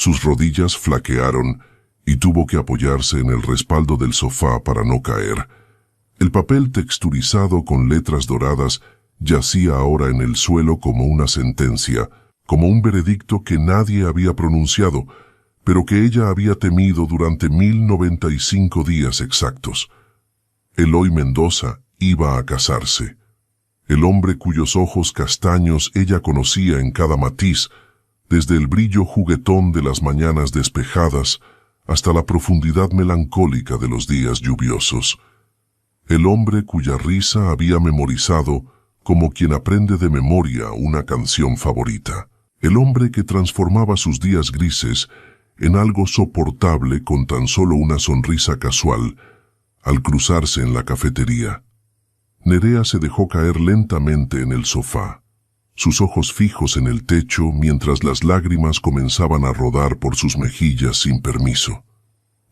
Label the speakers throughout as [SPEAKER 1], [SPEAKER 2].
[SPEAKER 1] Sus rodillas flaquearon y tuvo que apoyarse en el respaldo del sofá para no caer. El papel texturizado con letras doradas yacía ahora en el suelo como una sentencia, como un veredicto que nadie había pronunciado, pero que ella había temido durante 1095 días exactos. Eloy Mendoza iba a casarse. El hombre cuyos ojos castaños ella conocía en cada matiz, desde el brillo juguetón de las mañanas despejadas hasta la profundidad melancólica de los días lluviosos. El hombre cuya risa había memorizado como quien aprende de memoria una canción favorita. El hombre que transformaba sus días grises en algo soportable con tan solo una sonrisa casual al cruzarse en la cafetería. Nerea se dejó caer lentamente en el sofá, sus ojos fijos en el techo mientras las lágrimas comenzaban a rodar por sus mejillas sin permiso.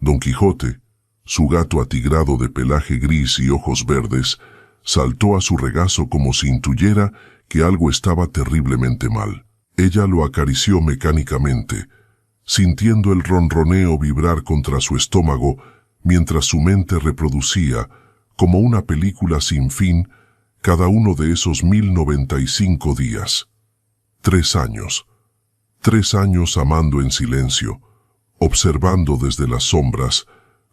[SPEAKER 1] Don Quijote, su gato atigrado de pelaje gris y ojos verdes, saltó a su regazo como si intuyera que algo estaba terriblemente mal. Ella lo acarició mecánicamente, sintiendo el ronroneo vibrar contra su estómago mientras su mente reproducía, como una película sin fin, cada uno de esos 1095 días. 3 años. 3 años amando en silencio, observando desde las sombras,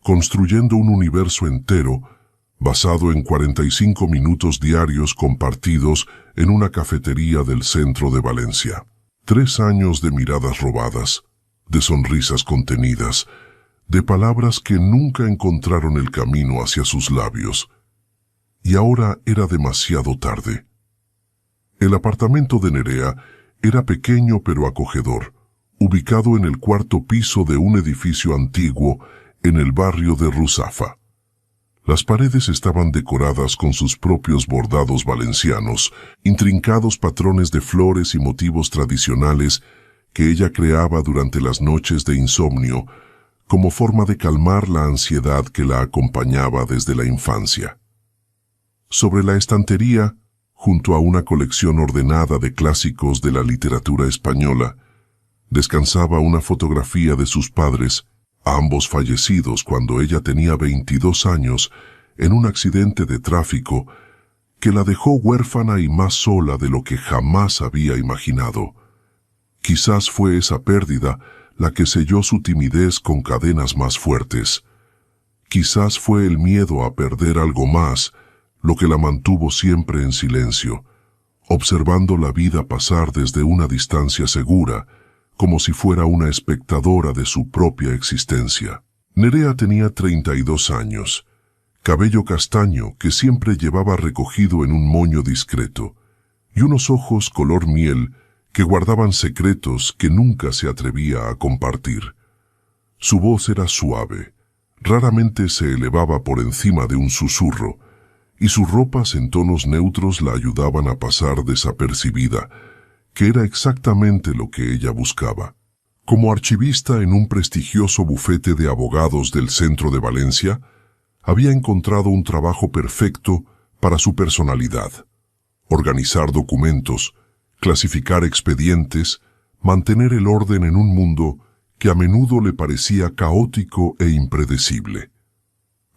[SPEAKER 1] construyendo un universo entero, basado en 45 minutos diarios compartidos en una cafetería del centro de Valencia. 3 años de miradas robadas, de sonrisas contenidas, de palabras que nunca encontraron el camino hacia sus labios. Y ahora era demasiado tarde. El apartamento de Nerea era pequeño pero acogedor, ubicado en el 4º piso de un edificio antiguo en el barrio de Ruzafa. Las paredes estaban decoradas con sus propios bordados valencianos, intrincados patrones de flores y motivos tradicionales que ella creaba durante las noches de insomnio, como forma de calmar la ansiedad que la acompañaba desde la infancia. Sobre la estantería, junto a una colección ordenada de clásicos de la literatura española, descansaba una fotografía de sus padres, ambos fallecidos cuando ella tenía 22 años en un accidente de tráfico que la dejó huérfana y más sola de lo que jamás había imaginado. Quizás fue esa pérdida la que selló su timidez con cadenas más fuertes. Quizás fue el miedo a perder algo más lo que la mantuvo siempre en silencio, observando la vida pasar desde una distancia segura, como si fuera una espectadora de su propia existencia. Nerea tenía 32 años, cabello castaño que siempre llevaba recogido en un moño discreto, y unos ojos color miel que guardaban secretos que nunca se atrevía a compartir. Su voz era suave, raramente se elevaba por encima de un susurro, y sus ropas en tonos neutros la ayudaban a pasar desapercibida, que era exactamente lo que ella buscaba. Como archivista en un prestigioso bufete de abogados del centro de Valencia, había encontrado un trabajo perfecto para su personalidad: organizar documentos, clasificar expedientes, mantener el orden en un mundo que a menudo le parecía caótico e impredecible.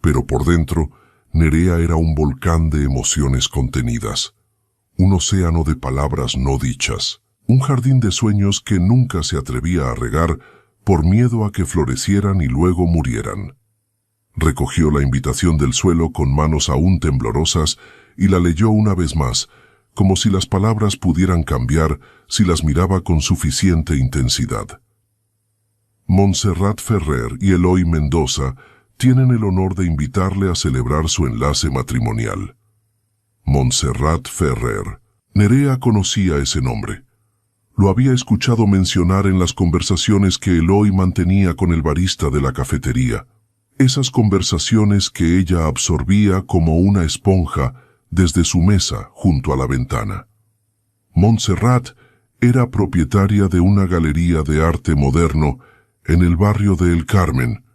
[SPEAKER 1] Pero por dentro, Nerea era un volcán de emociones contenidas, un océano de palabras no dichas, un jardín de sueños que nunca se atrevía a regar por miedo a que florecieran y luego murieran. Recogió la invitación del suelo con manos aún temblorosas y la leyó una vez más, como si las palabras pudieran cambiar si las miraba con suficiente intensidad. Montserrat Ferrer y Eloy Mendoza tienen el honor de invitarle a celebrar su enlace matrimonial. Montserrat Ferrer. Nerea conocía ese nombre. Lo había escuchado mencionar en las conversaciones que Eloy mantenía con el barista de la cafetería. Esas conversaciones que ella absorbía como una esponja desde su mesa junto a la ventana. Montserrat era propietaria de una galería de arte moderno en el barrio de El Carmen,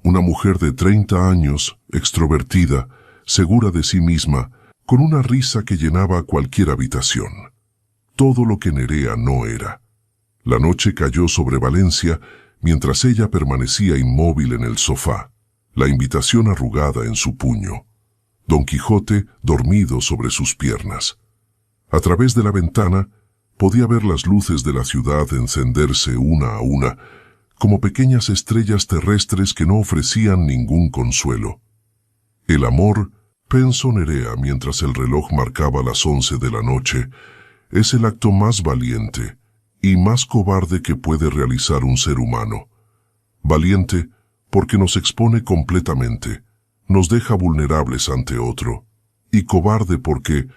[SPEAKER 1] una mujer de 30 años, extrovertida, segura de sí misma, con una risa que llenaba cualquier habitación. Todo lo que Nerea no era. La noche cayó sobre Valencia mientras ella permanecía inmóvil en el sofá, la invitación arrugada en su puño, Don Quijote dormido sobre sus piernas. A través de la ventana podía ver las luces de la ciudad encenderse una a una, como pequeñas estrellas terrestres que no ofrecían ningún consuelo. El amor, pensó Nerea mientras el reloj marcaba las 11 de la noche, es el acto más valiente y más cobarde que puede realizar un ser humano. Valiente porque nos expone completamente, nos deja vulnerables ante otro, y cobarde porque,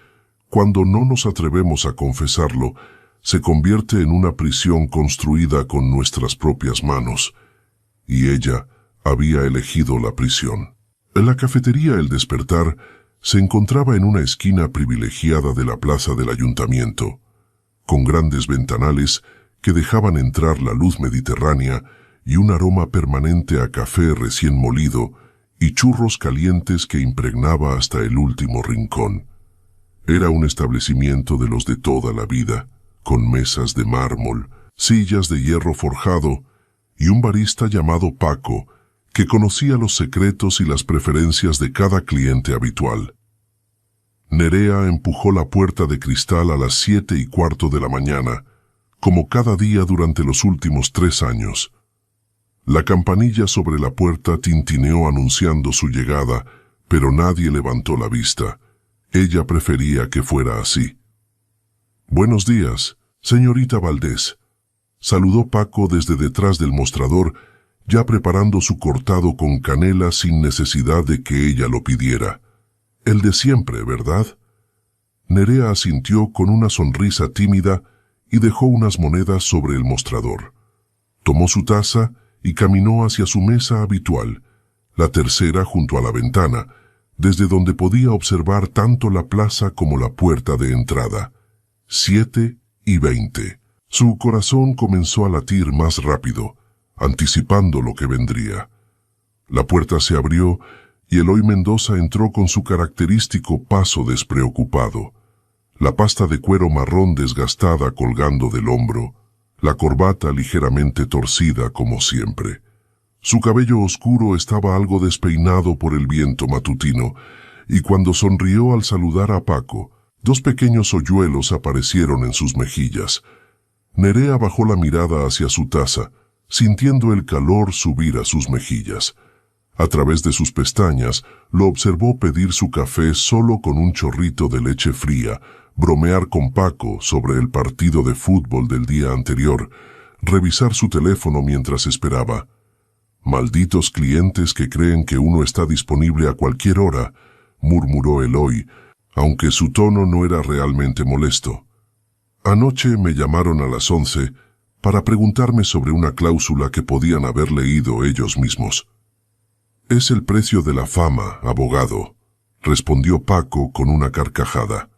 [SPEAKER 1] cuando no nos atrevemos a confesarlo, se convierte en una prisión construida con nuestras propias manos, y ella había elegido la prisión. En la cafetería El Despertar se encontraba en una esquina privilegiada de la plaza del ayuntamiento, con grandes ventanales que dejaban entrar la luz mediterránea y un aroma permanente a café recién molido y churros calientes que impregnaba hasta el último rincón. Era un establecimiento de los de toda la vida, con mesas de mármol, sillas de hierro forjado y un barista llamado Paco, que conocía los secretos y las preferencias de cada cliente habitual. Nerea empujó la puerta de cristal a las 7:15 de la mañana, como cada día durante los últimos 3 años. La campanilla sobre la puerta tintineó anunciando su llegada, pero nadie levantó la vista. Ella prefería que fuera así. «Buenos días, señorita Valdés», saludó Paco desde detrás del mostrador, ya preparando su cortado con canela sin necesidad de que ella lo pidiera. «El de siempre, ¿verdad?». Nerea asintió con una sonrisa tímida y dejó unas monedas sobre el mostrador. Tomó su taza y caminó hacia su mesa habitual, la tercera junto a la ventana, desde donde podía observar tanto la plaza como la puerta de entrada. 7:20. Su corazón comenzó a latir más rápido, anticipando lo que vendría. La puerta se abrió y Eloy Mendoza entró con su característico paso despreocupado, la pasta de cuero marrón desgastada colgando del hombro, la corbata ligeramente torcida como siempre. Su cabello oscuro estaba algo despeinado por el viento matutino, y cuando sonrió al saludar a Paco, 2 pequeños hoyuelos aparecieron en sus mejillas. Nerea bajó la mirada hacia su taza, sintiendo el calor subir a sus mejillas. A través de sus pestañas, lo observó pedir su café solo con un chorrito de leche fría, bromear con Paco sobre el partido de fútbol del día anterior, revisar su teléfono mientras esperaba. «Malditos clientes que creen que uno está disponible a cualquier hora», murmuró Eloy, aunque su tono no era realmente molesto. «Anoche me llamaron a las 11 para preguntarme sobre una cláusula que podían haber leído ellos mismos». «Es el precio de la fama, abogado», respondió Paco con una carcajada.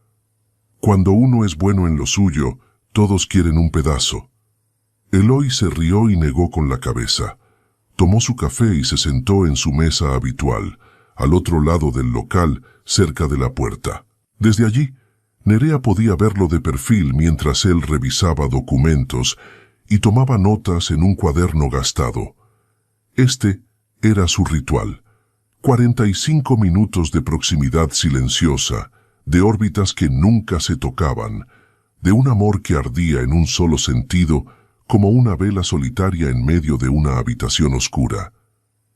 [SPEAKER 1] «Cuando uno es bueno en lo suyo, todos quieren un pedazo». Eloy se rió y negó con la cabeza. Tomó su café y se sentó en su mesa habitual, al otro lado del local, cerca de la puerta. Desde allí, Nerea podía verlo de perfil mientras él revisaba documentos y tomaba notas en un cuaderno gastado. Este era su ritual. 45 minutos de proximidad silenciosa, de órbitas que nunca se tocaban, de un amor que ardía en un solo sentido, como una vela solitaria en medio de una habitación oscura.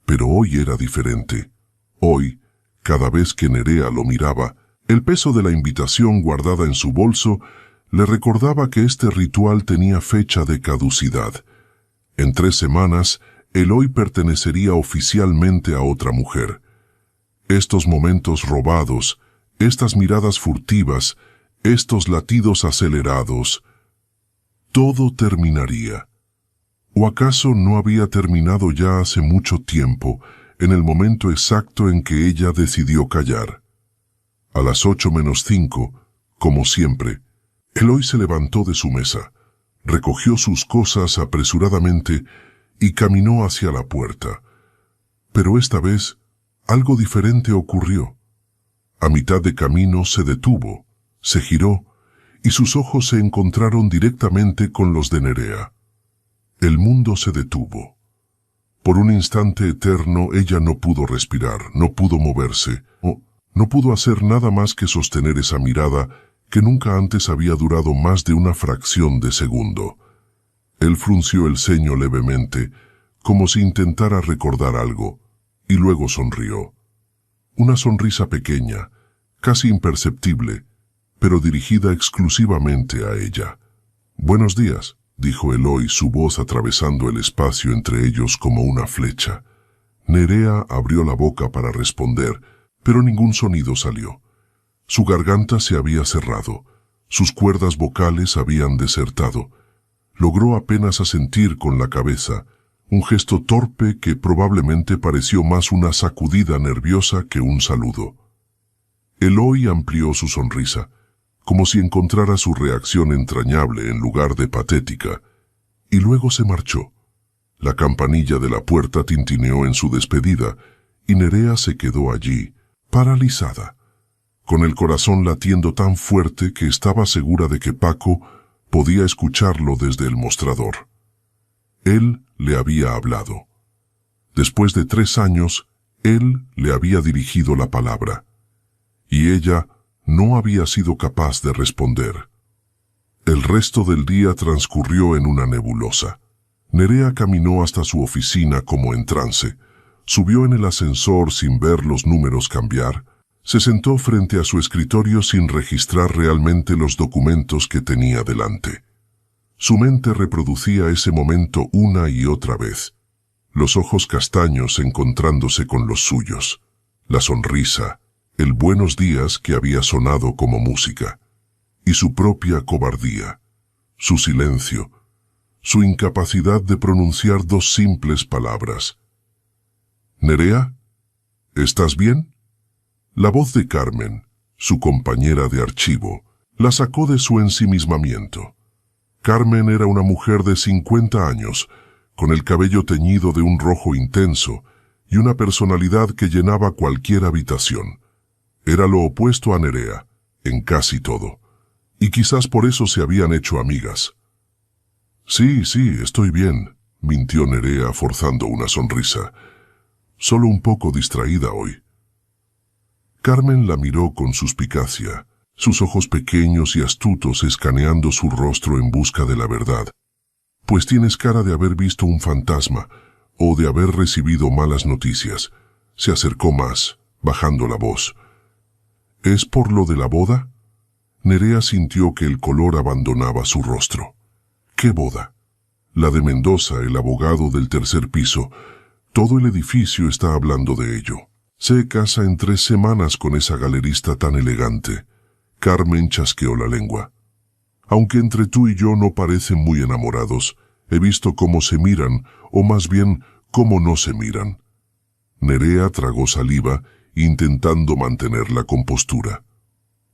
[SPEAKER 1] Pero hoy era diferente. Hoy, cada vez que Nerea lo miraba, el peso de la invitación guardada en su bolso le recordaba que este ritual tenía fecha de caducidad. En 3 semanas, Eloy pertenecería oficialmente a otra mujer. Estos momentos robados, estas miradas furtivas, estos latidos acelerados, todo terminaría. ¿O acaso no había terminado ya hace mucho tiempo, en el momento exacto en que ella decidió callar? A las 8:05, como siempre, Eloy se levantó de su mesa, recogió sus cosas apresuradamente y caminó hacia la puerta. Pero esta vez, algo diferente ocurrió. A mitad de camino se detuvo, se giró, y sus ojos se encontraron directamente con los de Nerea. El mundo se detuvo. Por un instante eterno ella no pudo respirar, no pudo moverse, no pudo hacer nada más que sostener esa mirada que nunca antes había durado más de una fracción de segundo. Él frunció el ceño levemente, como si intentara recordar algo, y luego sonrió. Una sonrisa pequeña, casi imperceptible, pero dirigida exclusivamente a ella. «Buenos días», dijo Eloy, su voz atravesando el espacio entre ellos como una flecha. Nerea abrió la boca para responder, pero ningún sonido salió. Su garganta se había cerrado, sus cuerdas vocales habían desertado. Logró apenas asentir con la cabeza, un gesto torpe que probablemente pareció más una sacudida nerviosa que un saludo. Eloy amplió su sonrisa, como si encontrara su reacción entrañable en lugar de patética, y luego se marchó. La campanilla de la puerta tintineó en su despedida, y Nerea se quedó allí, paralizada, con el corazón latiendo tan fuerte que estaba segura de que Paco podía escucharlo desde el mostrador. Él le había hablado. Después de 3 años, él le había dirigido la palabra, y ella no había sido capaz de responder. El resto del día transcurrió en una nebulosa. Nerea caminó hasta su oficina como en trance, subió en el ascensor sin ver los números cambiar, se sentó frente a su escritorio sin registrar realmente los documentos que tenía delante. Su mente reproducía ese momento una y otra vez, los ojos castaños encontrándose con los suyos, la sonrisa, el buenos días que había sonado como música, y su propia cobardía, su silencio, su incapacidad de pronunciar 2 simples palabras. «¿Nerea? ¿Estás bien?» La voz de Carmen, su compañera de archivo, la sacó de su ensimismamiento. Carmen era una mujer de 50 años, con el cabello teñido de un rojo intenso y una personalidad que llenaba cualquier habitación. Era lo opuesto a Nerea, en casi todo, y quizás por eso se habían hecho amigas. «Sí, estoy bien», mintió Nerea forzando una sonrisa. «Solo un poco distraída hoy». Carmen la miró con suspicacia, sus ojos pequeños y astutos escaneando su rostro en busca de la verdad. «Pues tienes cara de haber visto un fantasma o de haber recibido malas noticias». Se acercó más, bajando la voz. «¿Es por lo de la boda?» Nerea sintió que el color abandonaba su rostro. «¿Qué boda?» «La de Mendoza, el abogado del 3er piso. Todo el edificio está hablando de ello. Se casa en 3 semanas con esa galerista tan elegante». Carmen chasqueó la lengua. «Aunque entre tú y yo no parecen muy enamorados, he visto cómo se miran, o más bien, cómo no se miran». Nerea tragó saliva, intentando mantener la compostura.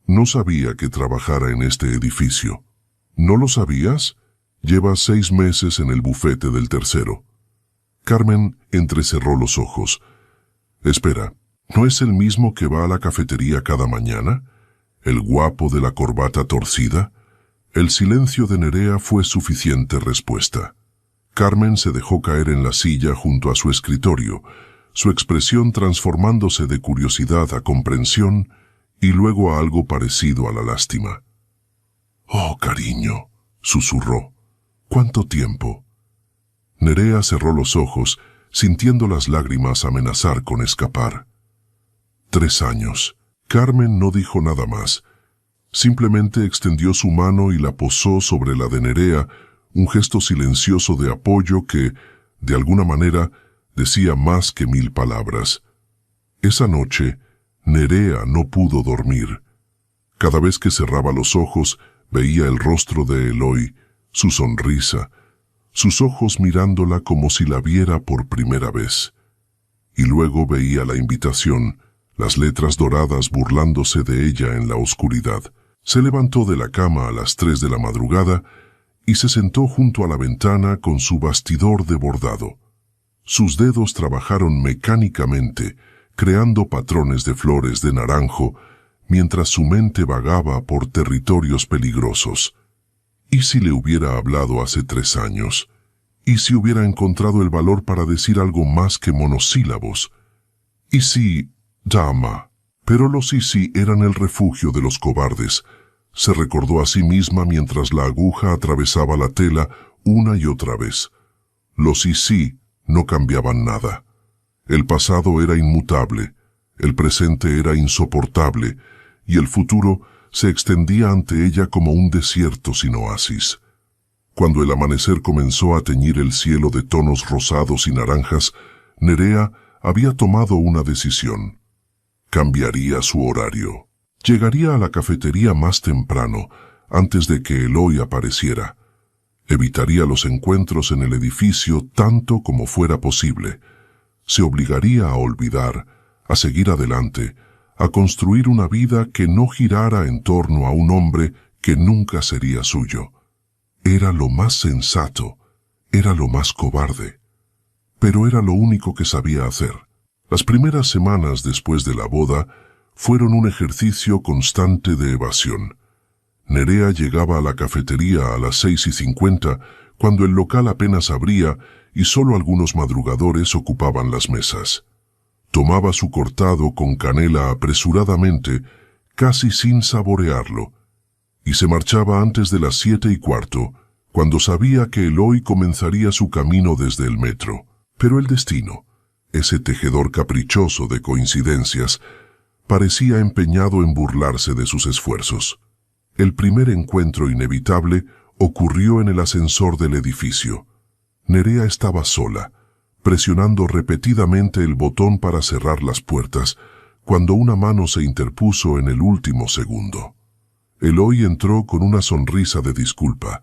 [SPEAKER 1] «No sabía que trabajara en este edificio». «¿No lo sabías? Lleva 6 meses en el bufete del tercero». Carmen entrecerró los ojos. «Espera, ¿no es el mismo que va a la cafetería cada mañana? ¿El guapo de la corbata torcida?» El silencio de Nerea fue suficiente respuesta. Carmen se dejó caer en la silla junto a su escritorio, su expresión transformándose de curiosidad a comprensión y luego a algo parecido a la lástima. «Oh, cariño», susurró. «¿Cuánto tiempo?» Nerea cerró los ojos, sintiendo las lágrimas amenazar con escapar. 3 años. Carmen no dijo nada más. Simplemente extendió su mano y la posó sobre la de Nerea, un gesto silencioso de apoyo que, de alguna manera, decía más que 1000 palabras. Esa noche, Nerea no pudo dormir. Cada vez que cerraba los ojos, veía el rostro de Eloy, su sonrisa, sus ojos mirándola como si la viera por primera vez. Y luego veía la invitación, las letras doradas burlándose de ella en la oscuridad. Se levantó de la cama a las 3 de la madrugada y se sentó junto a la ventana con su bastidor de bordado. Sus dedos trabajaron mecánicamente, creando patrones de flores de naranjo, mientras su mente vagaba por territorios peligrosos. ¿Y si le hubiera hablado hace 3 años? ¿Y si hubiera encontrado el valor para decir algo más que monosílabos? ¿Y si, dama? Pero los y si eran el refugio de los cobardes. Se recordó a sí misma mientras la aguja atravesaba la tela una y otra vez. Los y si no cambiaban nada. El pasado era inmutable, el presente era insoportable, y el futuro se extendía ante ella como un desierto sin oasis. Cuando el amanecer comenzó a teñir el cielo de tonos rosados y naranjas, Nerea había tomado una decisión. Cambiaría su horario. Llegaría a la cafetería más temprano, antes de que Eloy apareciera. Evitaría los encuentros en el edificio tanto como fuera posible. Se obligaría a olvidar, a seguir adelante, a construir una vida que no girara en torno a un hombre que nunca sería suyo. Era lo más sensato, era lo más cobarde, pero era lo único que sabía hacer. Las primeras semanas después de la boda fueron un ejercicio constante de evasión. Nerea llegaba a la cafetería a las 6:50, cuando el local apenas abría y solo algunos madrugadores ocupaban las mesas. Tomaba su cortado con canela apresuradamente, casi sin saborearlo, y se marchaba antes de las 7:15, cuando sabía que Eloy comenzaría su camino desde el metro. Pero el destino, ese tejedor caprichoso de coincidencias, parecía empeñado en burlarse de sus esfuerzos. El primer encuentro inevitable ocurrió en el ascensor del edificio. Nerea estaba sola, presionando repetidamente el botón para cerrar las puertas, cuando una mano se interpuso en el último segundo. Eloy entró con una sonrisa de disculpa,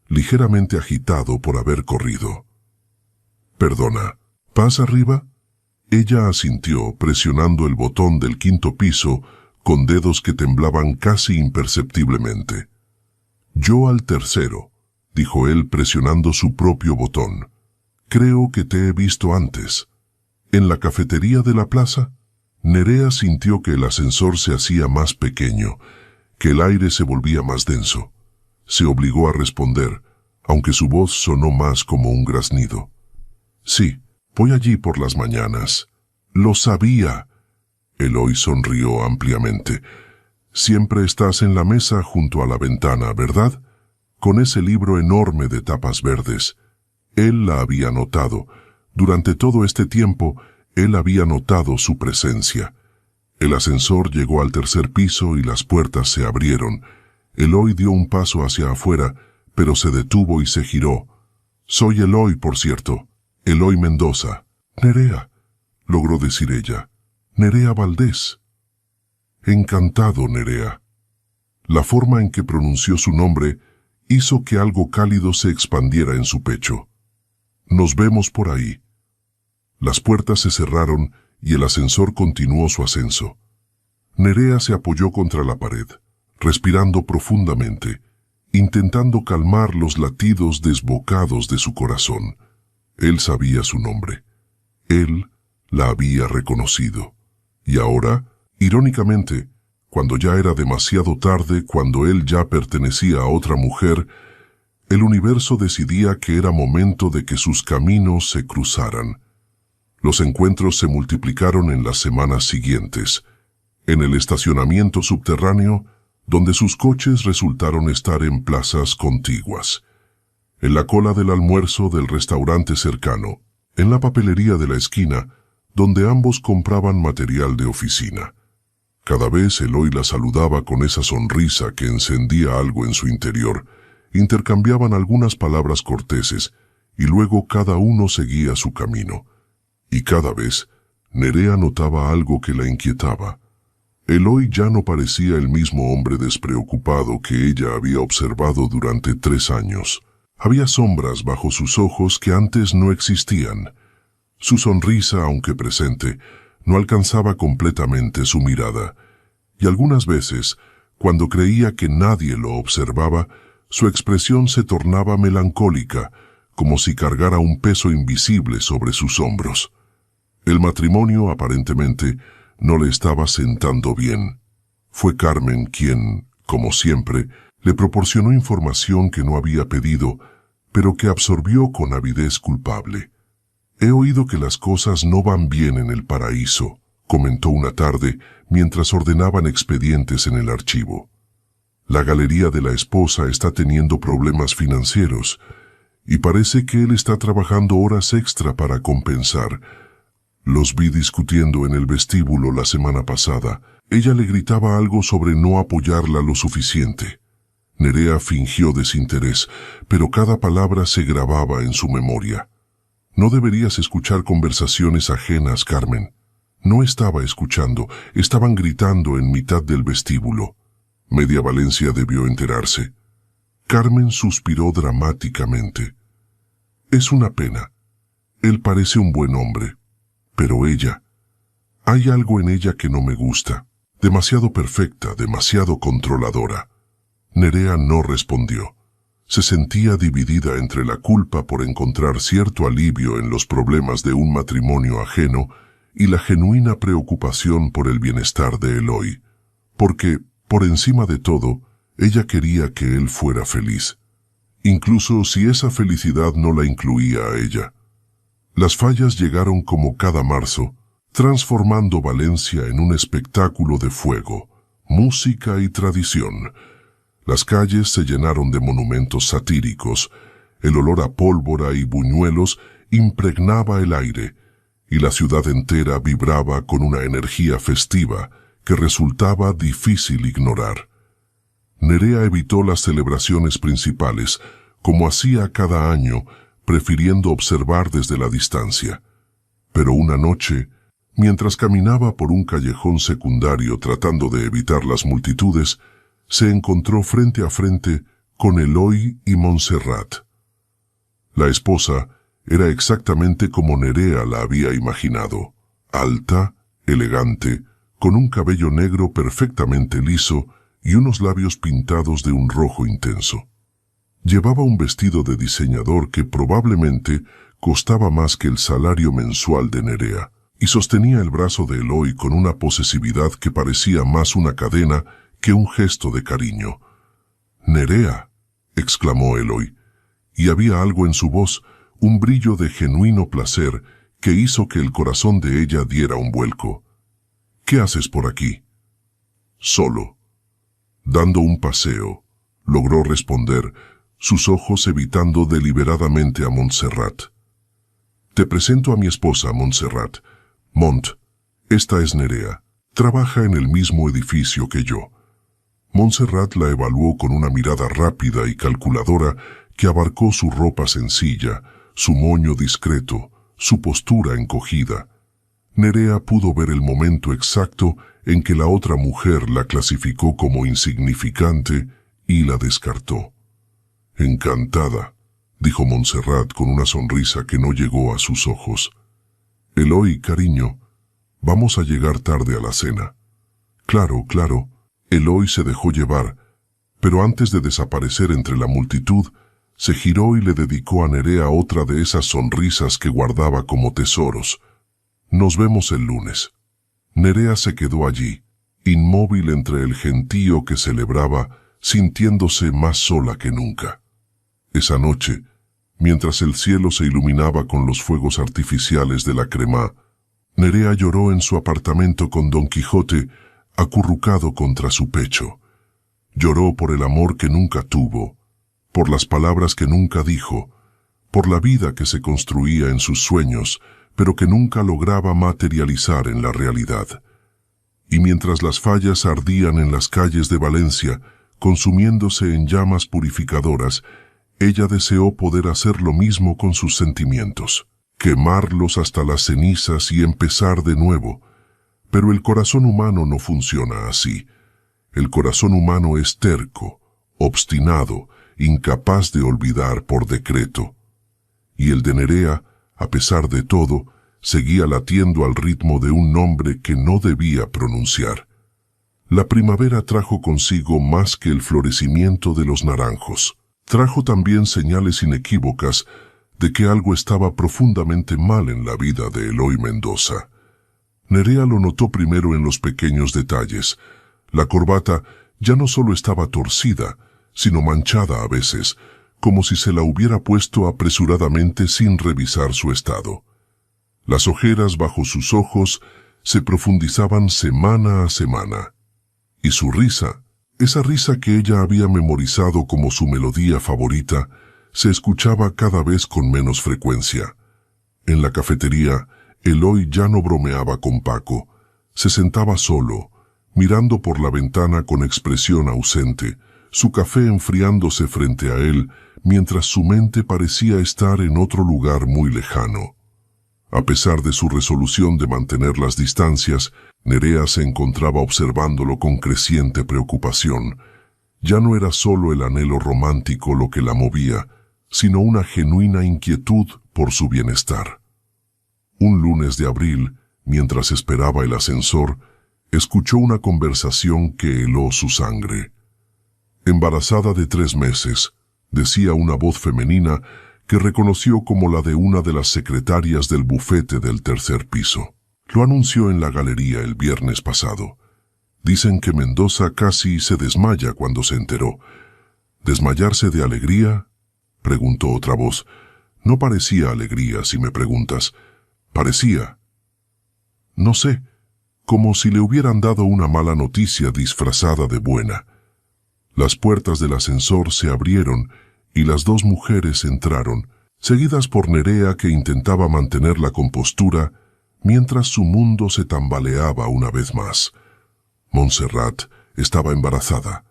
[SPEAKER 1] ligeramente agitado por haber corrido. «Perdona, ¿vas arriba?» Ella asintió, presionando el botón del 5º piso con dedos que temblaban casi imperceptiblemente. «Yo al 3º», dijo él presionando su propio botón. «Creo que te he visto antes». «¿En la cafetería de la plaza?» Nerea sintió que el ascensor se hacía más pequeño, que el aire se volvía más denso. Se obligó a responder, aunque su voz sonó más como un graznido. «Sí, voy allí por las mañanas». «Lo sabía». Eloy sonrió ampliamente. «Siempre estás en la mesa junto a la ventana, ¿verdad? Con ese libro enorme de tapas verdes». Él la había notado. Durante todo este tiempo, él había notado su presencia. El ascensor llegó al 3er piso y las puertas se abrieron. Eloy dio un paso hacia afuera, pero se detuvo y se giró. «Soy Eloy, por cierto. Eloy Mendoza». «Nerea», logró decir ella. «Nerea Valdés». «Encantado, Nerea». La forma en que pronunció su nombre hizo que algo cálido se expandiera en su pecho. «Nos vemos por ahí». Las puertas se cerraron y el ascensor continuó su ascenso. Nerea se apoyó contra la pared, respirando profundamente, intentando calmar los latidos desbocados de su corazón. Él sabía su nombre. Él la había reconocido. Y ahora, irónicamente, cuando ya era demasiado tarde, cuando él ya pertenecía a otra mujer, el universo decidía que era momento de que sus caminos se cruzaran. Los encuentros se multiplicaron en las semanas siguientes. En el estacionamiento subterráneo, donde sus coches resultaron estar en plazas contiguas. En la cola del almuerzo del restaurante cercano. En la papelería de la esquina, donde ambos compraban material de oficina. Cada vez Eloy la saludaba con esa sonrisa que encendía algo en su interior. Intercambiaban algunas palabras corteses, y luego cada uno seguía su camino. Y cada vez, Nerea notaba algo que la inquietaba. Eloy ya no parecía el mismo hombre despreocupado que ella había observado durante 3 años. Había sombras bajo sus ojos que antes no existían. Su sonrisa, aunque presente, no alcanzaba completamente su mirada, y algunas veces, cuando creía que nadie lo observaba, su expresión se tornaba melancólica, como si cargara un peso invisible sobre sus hombros. El matrimonio, aparentemente, no le estaba sentando bien. Fue Carmen quien, como siempre, le proporcionó información que no había pedido, pero que absorbió con avidez culpable. «He oído que las cosas no van bien en el paraíso», comentó una tarde mientras ordenaban expedientes en el archivo. «La galería de la esposa está teniendo problemas financieros y parece que él está trabajando horas extra para compensar. Los vi discutiendo en el vestíbulo la semana pasada. Ella le gritaba algo sobre no apoyarla lo suficiente». Nerea fingió desinterés, pero cada palabra se grababa en su memoria. «No deberías escuchar conversaciones ajenas, Carmen». No estaba escuchando, estaban gritando en mitad del vestíbulo. Media Valencia debió enterarse. Carmen suspiró dramáticamente. «Es una pena. Él parece un buen hombre. Pero ella... hay algo en ella que no me gusta. Demasiado perfecta, demasiado controladora». Nerea no respondió. Se sentía dividida entre la culpa por encontrar cierto alivio en los problemas de un matrimonio ajeno y la genuina preocupación por el bienestar de Eloy, porque, por encima de todo, ella quería que él fuera feliz, incluso si esa felicidad no la incluía a ella. Las fallas llegaron como cada marzo, transformando Valencia en un espectáculo de fuego, música y tradición. Las calles se llenaron de monumentos satíricos, el olor a pólvora y buñuelos impregnaba el aire, y la ciudad entera vibraba con una energía festiva que resultaba difícil ignorar. Nerea evitó las celebraciones principales, como hacía cada año, prefiriendo observar desde la distancia. Pero una noche, mientras caminaba por un callejón secundario tratando de evitar las multitudes, se encontró frente a frente con Eloy y Montserrat. La esposa era exactamente como Nerea la había imaginado, alta, elegante, con un cabello negro perfectamente liso y unos labios pintados de un rojo intenso. Llevaba un vestido de diseñador que probablemente costaba más que el salario mensual de Nerea, y sostenía el brazo de Eloy con una posesividad que parecía más una cadena que un gesto de cariño. «Nerea», exclamó Eloy, y había algo en su voz, un brillo de genuino placer que hizo que el corazón de ella diera un vuelco. «¿Qué haces por aquí?» «Solo». «Dando un paseo», logró responder, sus ojos evitando deliberadamente a Montserrat. «Te presento a mi esposa, Montserrat. Mont, esta es Nerea. Trabaja en el mismo edificio que yo». Montserrat la evaluó con una mirada rápida y calculadora que abarcó su ropa sencilla, su moño discreto, su postura encogida. Nerea pudo ver el momento exacto en que la otra mujer la clasificó como insignificante y la descartó. «Encantada», dijo Montserrat con una sonrisa que no llegó a sus ojos. «Eloy, cariño, vamos a llegar tarde a la cena». «Claro, claro». Eloy se dejó llevar, pero antes de desaparecer entre la multitud, se giró y le dedicó a Nerea otra de esas sonrisas que guardaba como tesoros. «Nos vemos el lunes». Nerea se quedó allí, inmóvil entre el gentío que celebraba, sintiéndose más sola que nunca. Esa noche, mientras el cielo se iluminaba con los fuegos artificiales de la Cremá, Nerea lloró en su apartamento con Don Quijote acurrucado contra su pecho. Lloró por el amor que nunca tuvo, por las palabras que nunca dijo, por la vida que se construía en sus sueños, pero que nunca lograba materializar en la realidad. Y mientras las fallas ardían en las calles de Valencia, consumiéndose en llamas purificadoras, ella deseó poder hacer lo mismo con sus sentimientos, quemarlos hasta las cenizas y empezar de nuevo. Pero el corazón humano no funciona así. El corazón humano es terco, obstinado, incapaz de olvidar por decreto. Y el de Nerea, a pesar de todo, seguía latiendo al ritmo de un nombre que no debía pronunciar. La primavera trajo consigo más que el florecimiento de los naranjos. Trajo también señales inequívocas de que algo estaba profundamente mal en la vida de Eloy Mendoza. Nerea lo notó primero en los pequeños detalles. La corbata ya no solo estaba torcida, sino manchada a veces, como si se la hubiera puesto apresuradamente sin revisar su estado. Las ojeras bajo sus ojos se profundizaban semana a semana, y su risa, esa risa que ella había memorizado como su melodía favorita, se escuchaba cada vez con menos frecuencia. En la cafetería, Eloy ya no bromeaba con Paco. Se sentaba solo, mirando por la ventana con expresión ausente, su café enfriándose frente a él, mientras su mente parecía estar en otro lugar muy lejano. A pesar de su resolución de mantener las distancias, Nerea se encontraba observándolo con creciente preocupación. Ya no era solo el anhelo romántico lo que la movía, sino una genuina inquietud por su bienestar. Un lunes de abril, mientras esperaba el ascensor, escuchó una conversación que heló su sangre. Embarazada de 3 meses, decía una voz femenina que reconoció como la de una de las secretarias del bufete del 3er piso. Lo anunció en la galería el viernes pasado. Dicen que Mendoza casi se desmaya cuando se enteró. ¿Desmayarse de alegría?, preguntó otra voz. No parecía alegría, si me preguntas. Parecía, no sé, como si le hubieran dado una mala noticia disfrazada de buena. Las puertas del ascensor se abrieron y las 2 mujeres entraron, seguidas por Nerea, que intentaba mantener la compostura mientras su mundo se tambaleaba una vez más. Montserrat estaba embarazada.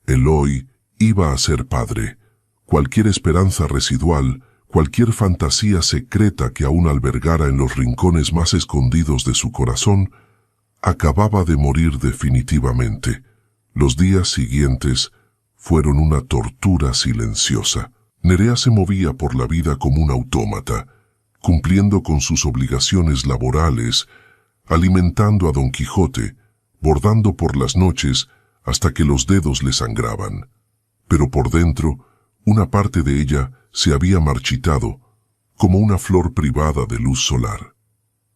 [SPEAKER 1] Eloy iba a ser padre. Cualquier esperanza residual, cualquier fantasía secreta que aún albergara en los rincones más escondidos de su corazón, acababa de morir definitivamente. Los días siguientes fueron una tortura silenciosa. Nerea se movía por la vida como un autómata, cumpliendo con sus obligaciones laborales, alimentando a Don Quijote, bordando por las noches hasta que los dedos le sangraban. Pero por dentro, una parte de ella se había marchitado, como una flor privada de luz solar.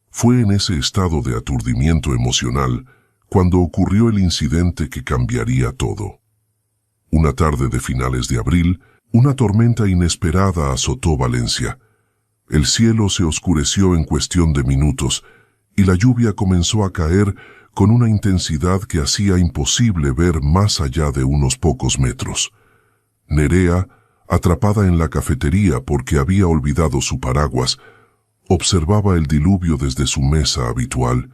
[SPEAKER 1] Fue en ese estado de aturdimiento emocional cuando ocurrió el incidente que cambiaría todo. Una tarde de finales de abril, una tormenta inesperada azotó Valencia. El cielo se oscureció en cuestión de minutos y la lluvia comenzó a caer con una intensidad que hacía imposible ver más allá de unos pocos metros. Nerea, atrapada en la cafetería porque había olvidado su paraguas, observaba el diluvio desde su mesa habitual.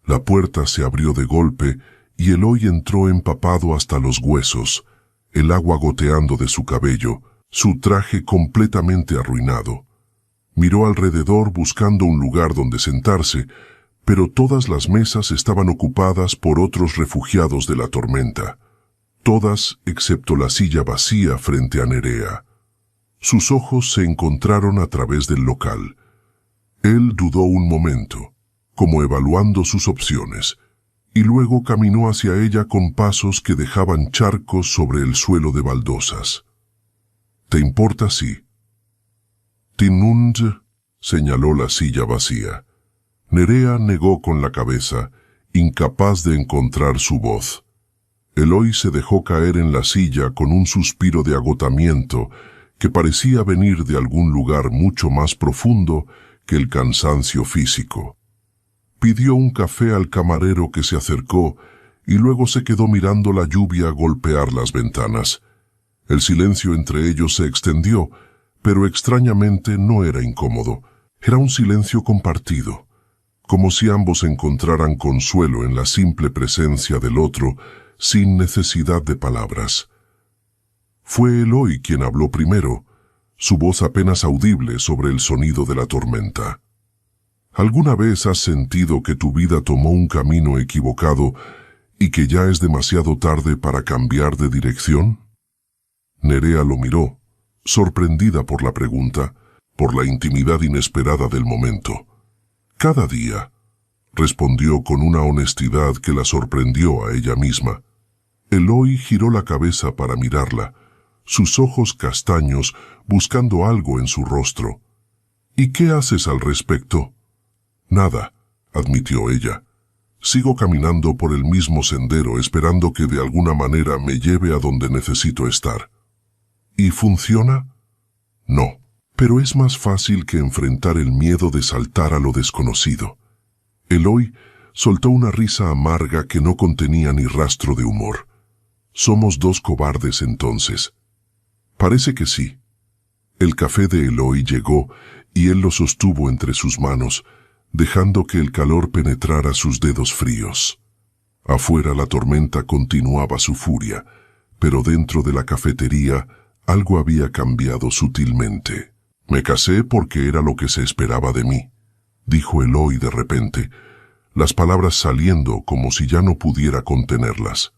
[SPEAKER 1] La puerta se abrió de golpe y Eloy entró empapado hasta los huesos, el agua goteando de su cabello, su traje completamente arruinado. Miró alrededor buscando un lugar donde sentarse, pero todas las mesas estaban ocupadas por otros refugiados de la tormenta. Todas excepto la silla vacía frente a Nerea. Sus ojos se encontraron a través del local. Él dudó un momento, como evaluando sus opciones, y luego caminó hacia ella con pasos que dejaban charcos sobre el suelo de baldosas. —¿Te importa si? —Tinund —señaló la silla vacía. Nerea negó con la cabeza, incapaz de encontrar su voz. Eloy se dejó caer en la silla con un suspiro de agotamiento que parecía venir de algún lugar mucho más profundo que el cansancio físico. Pidió un café al camarero que se acercó y luego se quedó mirando la lluvia golpear las ventanas. El silencio entre ellos se extendió, pero extrañamente no era incómodo. Era un silencio compartido, como si ambos encontraran consuelo en la simple presencia del otro, sin necesidad de palabras. Fue Eloy quien habló primero, su voz apenas audible sobre el sonido de la tormenta. ¿Alguna vez has sentido que tu vida tomó un camino equivocado y que ya es demasiado tarde para cambiar de dirección? Nerea lo miró, sorprendida por la pregunta, por la intimidad inesperada del momento. Cada día, respondió con una honestidad que la sorprendió a ella misma. Eloy giró la cabeza para mirarla, sus ojos castaños buscando algo en su rostro. ¿Y qué haces al respecto? Nada, admitió ella. Sigo caminando por el mismo sendero esperando que de alguna manera me lleve a donde necesito estar. ¿Y funciona? No, pero es más fácil que enfrentar el miedo de saltar a lo desconocido. Eloy soltó una risa amarga que no contenía ni rastro de humor. ¿Somos dos cobardes entonces? Parece que sí. El café de Eloy llegó y él lo sostuvo entre sus manos, dejando que el calor penetrara sus dedos fríos. Afuera la tormenta continuaba su furia, pero dentro de la cafetería algo había cambiado sutilmente. Me casé porque era lo que se esperaba de mí, dijo Eloy de repente, las palabras saliendo como si ya no pudiera contenerlas.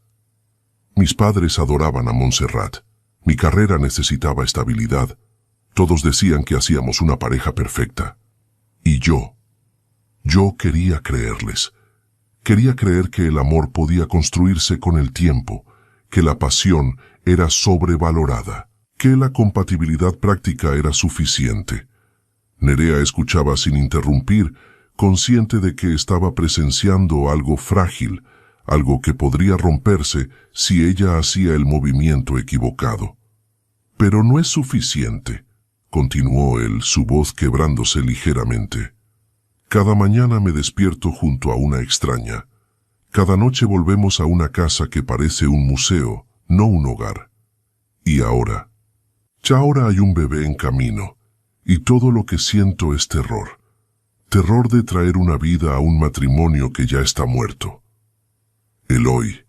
[SPEAKER 1] Mis padres adoraban a Montserrat. Mi carrera necesitaba estabilidad. Todos decían que hacíamos una pareja perfecta. Y yo quería creerles. Quería creer que el amor podía construirse con el tiempo, que la pasión era sobrevalorada, que la compatibilidad práctica era suficiente. Nerea escuchaba sin interrumpir, consciente de que estaba presenciando algo frágil, algo que podría romperse si ella hacía el movimiento equivocado. Pero no es suficiente, continuó él, su voz quebrándose ligeramente. Cada mañana me despierto junto a una extraña. Cada noche volvemos a una casa que parece un museo, no un hogar. Y ahora, ya ahora hay un bebé en camino, y todo lo que siento es terror. Terror de traer una vida a un matrimonio que ya está muerto. Eloy.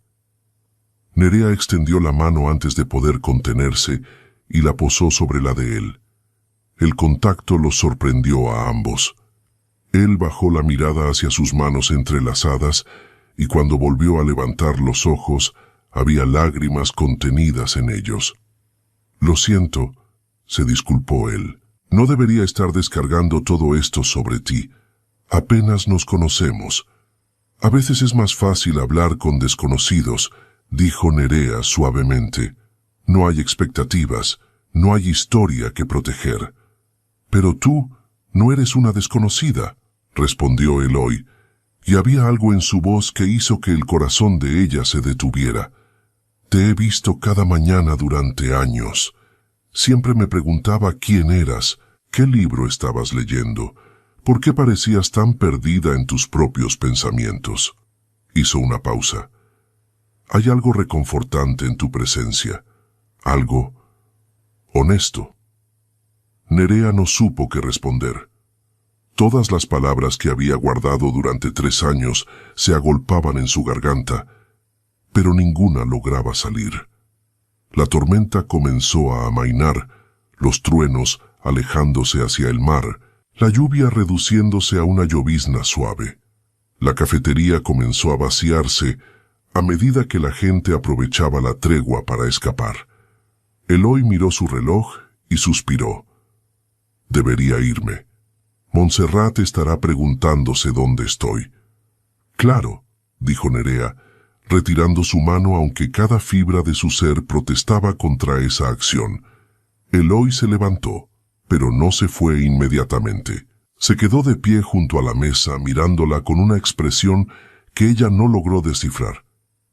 [SPEAKER 1] Nerea extendió la mano antes de poder contenerse y la posó sobre la de él. El contacto los sorprendió a ambos. Él bajó la mirada hacia sus manos entrelazadas y cuando volvió a levantar los ojos había lágrimas contenidas en ellos. Lo siento, se disculpó él. No debería estar descargando todo esto sobre ti. Apenas nos conocemos. A veces es más fácil hablar con desconocidos, dijo Nerea suavemente. No hay expectativas, no hay historia que proteger. Pero tú no eres una desconocida, respondió Eloy, y había algo en su voz que hizo que el corazón de ella se detuviera. Te he visto cada mañana durante años. Siempre me preguntaba quién eras, qué libro estabas leyendo. ¿Por qué parecías tan perdida en tus propios pensamientos? Hizo una pausa. Hay algo reconfortante en tu presencia, algo honesto. Nerea no supo qué responder. Todas las palabras que había guardado durante 3 años se agolpaban en su garganta, pero ninguna lograba salir. La tormenta comenzó a amainar, los truenos alejándose hacia el mar, la lluvia reduciéndose a una llovizna suave. La cafetería comenzó a vaciarse a medida que la gente aprovechaba la tregua para escapar. Eloy miró su reloj y suspiró. Debería irme. Montserrat estará preguntándose dónde estoy. Claro, dijo Nerea, retirando su mano aunque cada fibra de su ser protestaba contra esa acción. Eloy se levantó, pero no se fue inmediatamente. Se quedó de pie junto a la mesa mirándola con una expresión que ella no logró descifrar.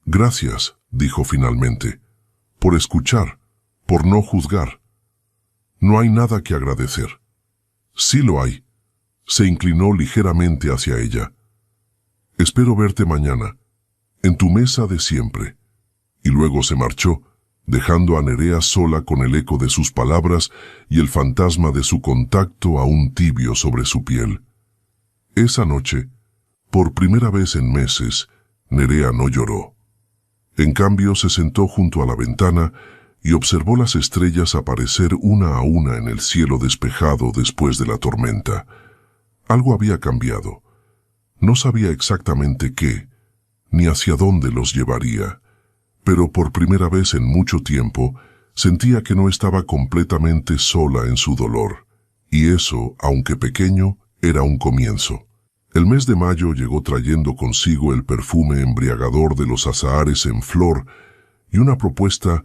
[SPEAKER 1] Gracias, dijo finalmente, por escuchar, por no juzgar. No hay nada que agradecer. Sí lo hay. Se inclinó ligeramente hacia ella. Espero verte mañana, en tu mesa de siempre. Y luego se marchó, dejando a Nerea sola con el eco de sus palabras y el fantasma de su contacto aún tibio sobre su piel. Esa noche, por primera vez en meses, Nerea no lloró. En cambio, se sentó junto a la ventana y observó las estrellas aparecer una a una en el cielo despejado después de la tormenta. Algo había cambiado. No sabía exactamente qué, ni hacia dónde los llevaría, pero por primera vez en mucho tiempo sentía que no estaba completamente sola en su dolor, y eso, aunque pequeño, era un comienzo. El mes de mayo llegó trayendo consigo el perfume embriagador de los azahares en flor y una propuesta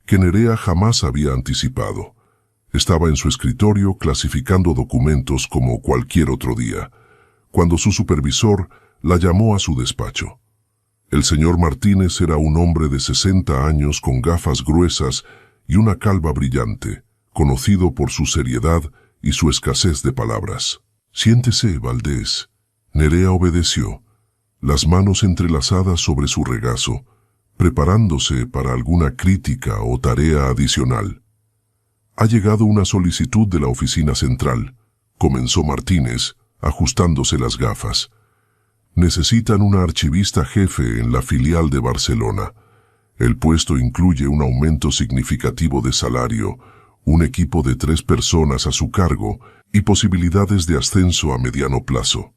[SPEAKER 1] que Nerea jamás había anticipado. Estaba en su escritorio clasificando documentos como cualquier otro día, cuando su supervisor la llamó a su despacho. El señor Martínez era un hombre de 60 años con gafas gruesas y una calva brillante, conocido por su seriedad y su escasez de palabras. «Siéntese, Valdés». Nerea obedeció, las manos entrelazadas sobre su regazo, preparándose para alguna crítica o tarea adicional. «Ha llegado una solicitud de la oficina central», comenzó Martínez, ajustándose las gafas. «Necesitan una archivista jefe en la filial de Barcelona. El puesto incluye un aumento significativo de salario, un equipo de 3 personas a su cargo y posibilidades de ascenso a mediano plazo».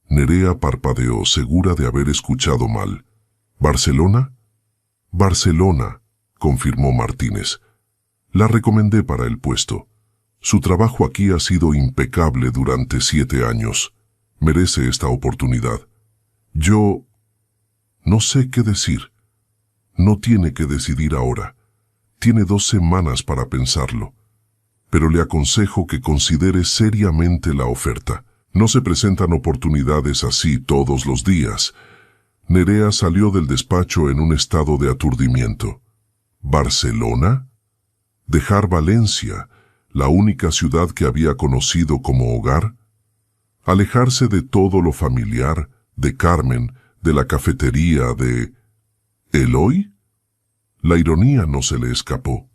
[SPEAKER 1] Nerea parpadeó, segura de haber escuchado mal. «¿Barcelona?» «Barcelona», confirmó Martínez. «La recomendé para el puesto. Su trabajo aquí ha sido impecable durante 7 años. Merece esta oportunidad. Yo no sé qué decir». «No tiene que decidir ahora. Tiene 2 semanas para pensarlo. Pero le aconsejo que considere seriamente la oferta. No se presentan oportunidades así todos los días». Nerea salió del despacho en un estado de aturdimiento. ¿Barcelona? ¿Dejar Valencia, la única ciudad que había conocido como hogar? ¿Alejarse de todo lo familiar, de Carmen, de la cafetería, de Eloy? La ironía no se le escapó.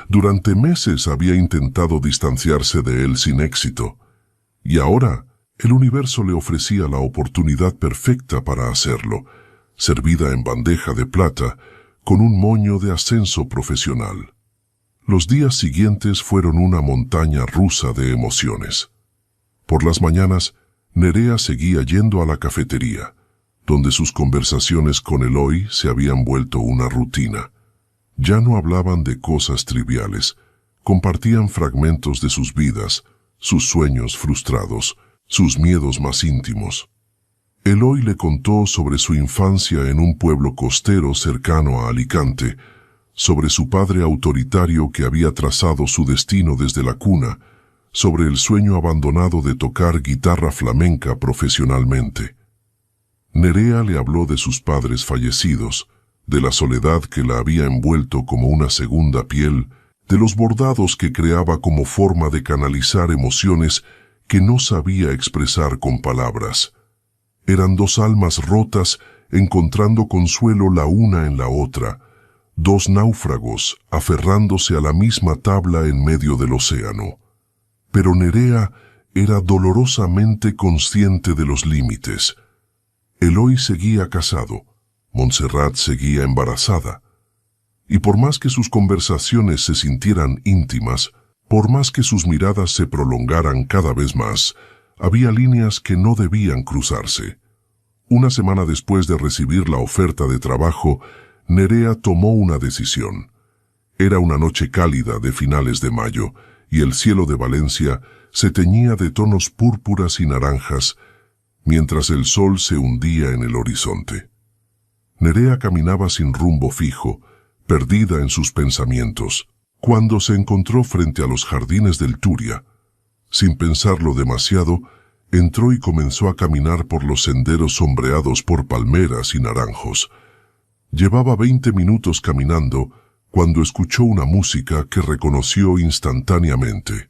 [SPEAKER 1] Durante meses había intentado distanciarse de él sin éxito, y ahora el universo le ofrecía la oportunidad perfecta para hacerlo, servida en bandeja de plata, con un moño de ascenso profesional. Los días siguientes fueron una montaña rusa de emociones. Por las mañanas, Nerea seguía yendo a la cafetería, donde sus conversaciones con Eloy se habían vuelto una rutina. Ya no hablaban de cosas triviales, compartían fragmentos de sus vidas, sus sueños frustrados, sus miedos más íntimos. Eloy le contó sobre su infancia en un pueblo costero cercano a Alicante, sobre su padre autoritario que había trazado su destino desde la cuna, sobre el sueño abandonado de tocar guitarra flamenca profesionalmente. Nerea le habló de sus padres fallecidos, de la soledad que la había envuelto como una segunda piel, de los bordados que creaba como forma de canalizar emociones que no sabía expresar con palabras. Eran 2 almas rotas encontrando consuelo la una en la otra, 2 náufragos aferrándose a la misma tabla en medio del océano. Pero Nerea era dolorosamente consciente de los límites. Eloy seguía casado, Montserrat seguía embarazada, y por más que sus conversaciones se sintieran íntimas, por más que sus miradas se prolongaran cada vez más, había líneas que no debían cruzarse. Una semana después de recibir la oferta de trabajo, Nerea tomó una decisión. Era una noche cálida de finales de mayo, y el cielo de Valencia se teñía de tonos púrpuras y naranjas, mientras el sol se hundía en el horizonte. Nerea caminaba sin rumbo fijo, perdida en sus pensamientos, cuando se encontró frente a los jardines del Turia. Sin pensarlo demasiado, entró y comenzó a caminar por los senderos sombreados por palmeras y naranjos. Llevaba 20 minutos caminando cuando escuchó una música que reconoció instantáneamente.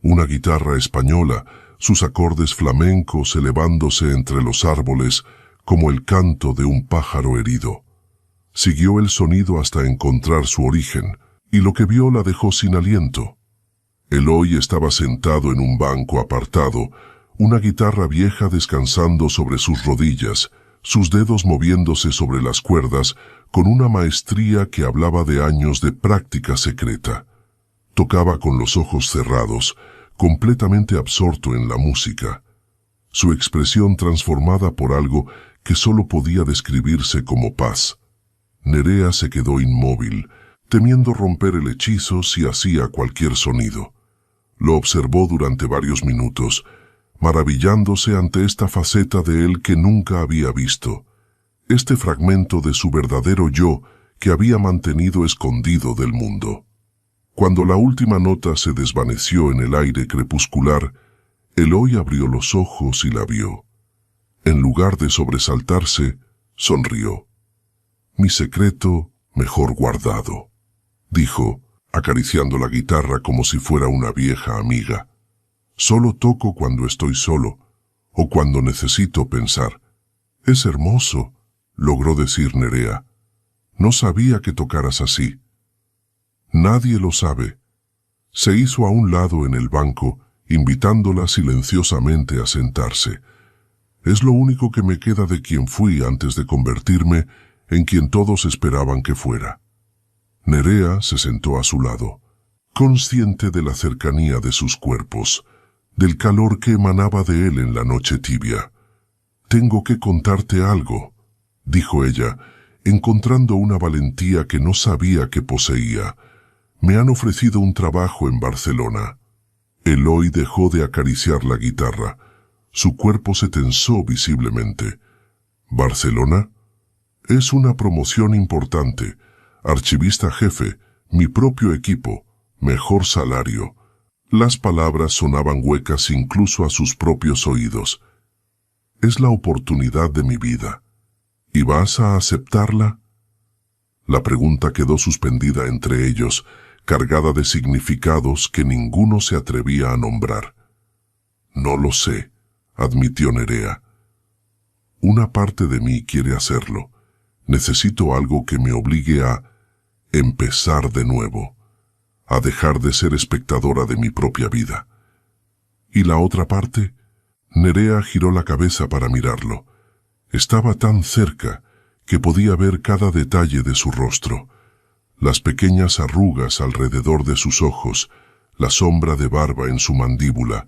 [SPEAKER 1] Una guitarra española, sus acordes flamencos elevándose entre los árboles como el canto de un pájaro herido. Siguió el sonido hasta encontrar su origen, y lo que vio la dejó sin aliento. Eloy estaba sentado en un banco apartado, una guitarra vieja descansando sobre sus rodillas, sus dedos moviéndose sobre las cuerdas con una maestría que hablaba de años de práctica secreta. Tocaba con los ojos cerrados, completamente absorto en la música, su expresión transformada por algo que solo podía describirse como paz. Nerea se quedó inmóvil, temiendo romper el hechizo si hacía cualquier sonido. Lo observó durante varios minutos, maravillándose ante esta faceta de él que nunca había visto, este fragmento de su verdadero yo que había mantenido escondido del mundo. Cuando la última nota se desvaneció en el aire crepuscular, Eloy abrió los ojos y la vio. En lugar de sobresaltarse, sonrió. «Mi secreto mejor guardado», dijo, acariciando la guitarra como si fuera una vieja amiga. Solo toco cuando estoy solo, o cuando necesito pensar. Es hermoso, logró decir Nerea. No sabía que tocaras así. Nadie lo sabe. Se hizo a un lado en el banco, invitándola silenciosamente a sentarse. Es lo único que me queda de quien fui antes de convertirme en quien todos esperaban que fuera. Nerea se sentó a su lado, consciente de la cercanía de sus cuerpos, del calor que emanaba de él en la noche tibia. «Tengo que contarte algo», dijo ella, encontrando una valentía que no sabía que poseía. «Me han ofrecido un trabajo en Barcelona». Eloy dejó de acariciar la guitarra. Su cuerpo se tensó visiblemente. «¿Barcelona?» «Es una promoción importante. Archivista jefe, mi propio equipo, mejor salario». Las palabras sonaban huecas incluso a sus propios oídos. «Es la oportunidad de mi vida. ¿Y vas a aceptarla?» La pregunta quedó suspendida entre ellos, cargada de significados que ninguno se atrevía a nombrar. «No lo sé», admitió Nerea. «Una parte de mí quiere hacerlo. Necesito algo que me obligue a empezar de nuevo, a dejar de ser espectadora de mi propia vida». ¿Y la otra parte? Nerea giró la cabeza para mirarlo. Estaba tan cerca que podía ver cada detalle de su rostro. Las pequeñas arrugas alrededor de sus ojos, la sombra de barba en su mandíbula,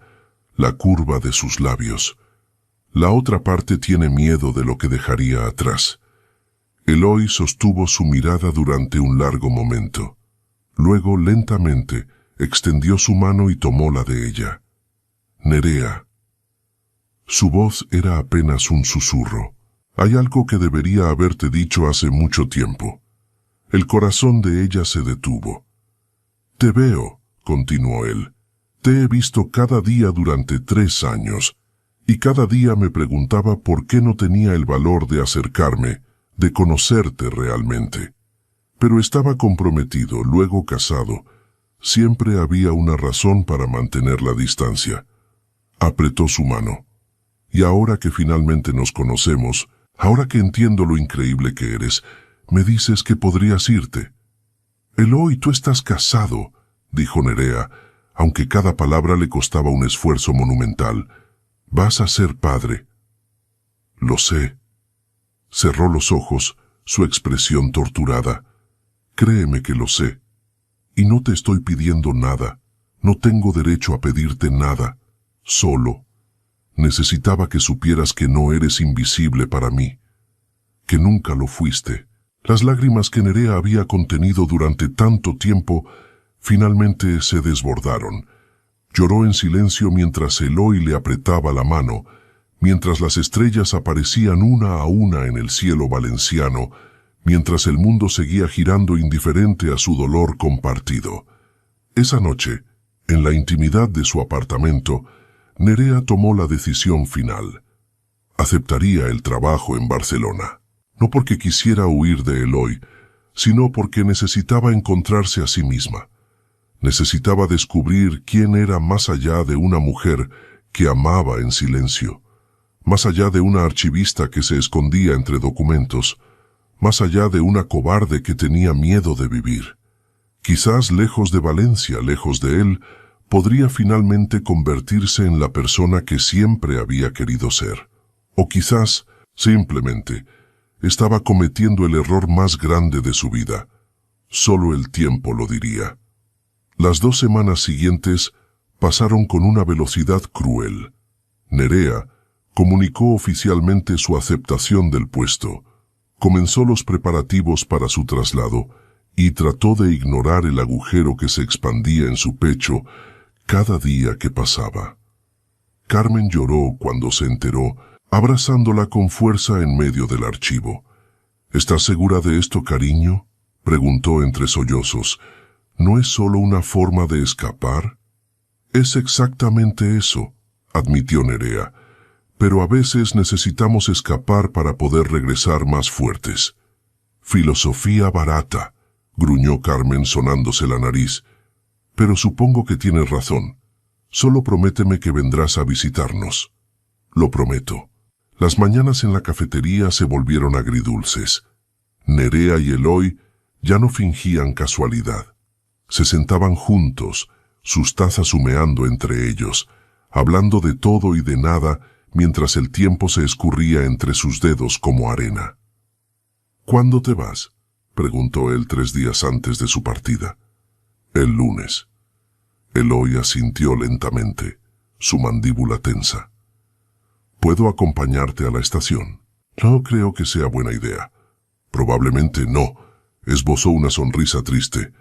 [SPEAKER 1] la curva de sus labios. La otra parte tiene miedo de lo que dejaría atrás. Eloy sostuvo su mirada durante un largo momento. Luego, lentamente, extendió su mano y tomó la de ella. «Nerea». Su voz era apenas un susurro. «Hay algo que debería haberte dicho hace mucho tiempo». El corazón de ella se detuvo. «Te veo», continuó él. «Te he visto cada día durante 3 años, y cada día me preguntaba por qué no tenía el valor de acercarme, de conocerte realmente. Pero estaba comprometido, luego casado. Siempre había una razón para mantener la distancia». Apretó su mano. «Y ahora que finalmente nos conocemos, ahora que entiendo lo increíble que eres, me dices que podrías irte». «Eloy, tú estás casado», dijo Nerea, aunque cada palabra le costaba un esfuerzo monumental. «Vas a ser padre». «Lo sé». Cerró los ojos, su expresión torturada. «Créeme que lo sé. Y no te estoy pidiendo nada. No tengo derecho a pedirte nada. Solo necesitaba que supieras que no eres invisible para mí. Que nunca lo fuiste». Las lágrimas que Nerea había contenido durante tanto tiempo finalmente se desbordaron. Lloró en silencio mientras Eloy le apretaba la mano, mientras las estrellas aparecían una a una en el cielo valenciano, mientras el mundo seguía girando indiferente a su dolor compartido. Esa noche, en la intimidad de su apartamento, Nerea tomó la decisión final. Aceptaría el trabajo en Barcelona. No porque quisiera huir de Eloy, sino porque necesitaba encontrarse a sí misma. Necesitaba descubrir quién era más allá de una mujer que amaba en silencio, más allá de una archivista que se escondía entre documentos, más allá de una cobarde que tenía miedo de vivir. Quizás lejos de Valencia, lejos de él, podría finalmente convertirse en la persona que siempre había querido ser. O quizás, simplemente, estaba cometiendo el error más grande de su vida. Solo el tiempo lo diría. Las 2 semanas siguientes pasaron con una velocidad cruel. Nerea comunicó oficialmente su aceptación del puesto, comenzó los preparativos para su traslado y trató de ignorar el agujero que se expandía en su pecho cada día que pasaba. Carmen lloró cuando se enteró, abrazándola con fuerza en medio del archivo. «¿Estás segura de esto, cariño?», preguntó entre sollozos. «¿No es solo una forma de escapar?» «Es exactamente eso», admitió Nerea. «Pero a veces necesitamos escapar para poder regresar más fuertes». «Filosofía barata», gruñó Carmen sonándose la nariz. Pero supongo que tienes razón. Solo prométeme que vendrás a visitarnos. Lo prometo. Las mañanas en la cafetería se volvieron agridulces. Nerea y Eloy ya no fingían casualidad. Se sentaban juntos, sus tazas humeando entre ellos, hablando de todo y de nada mientras el tiempo se escurría entre sus dedos como arena. —¿Cuándo te vas? —preguntó él 3 días antes de su partida. —El lunes. Eloy asintió lentamente, su mandíbula tensa. —¿Puedo acompañarte a la estación? No creo que sea buena idea. Probablemente no, esbozó una sonrisa triste.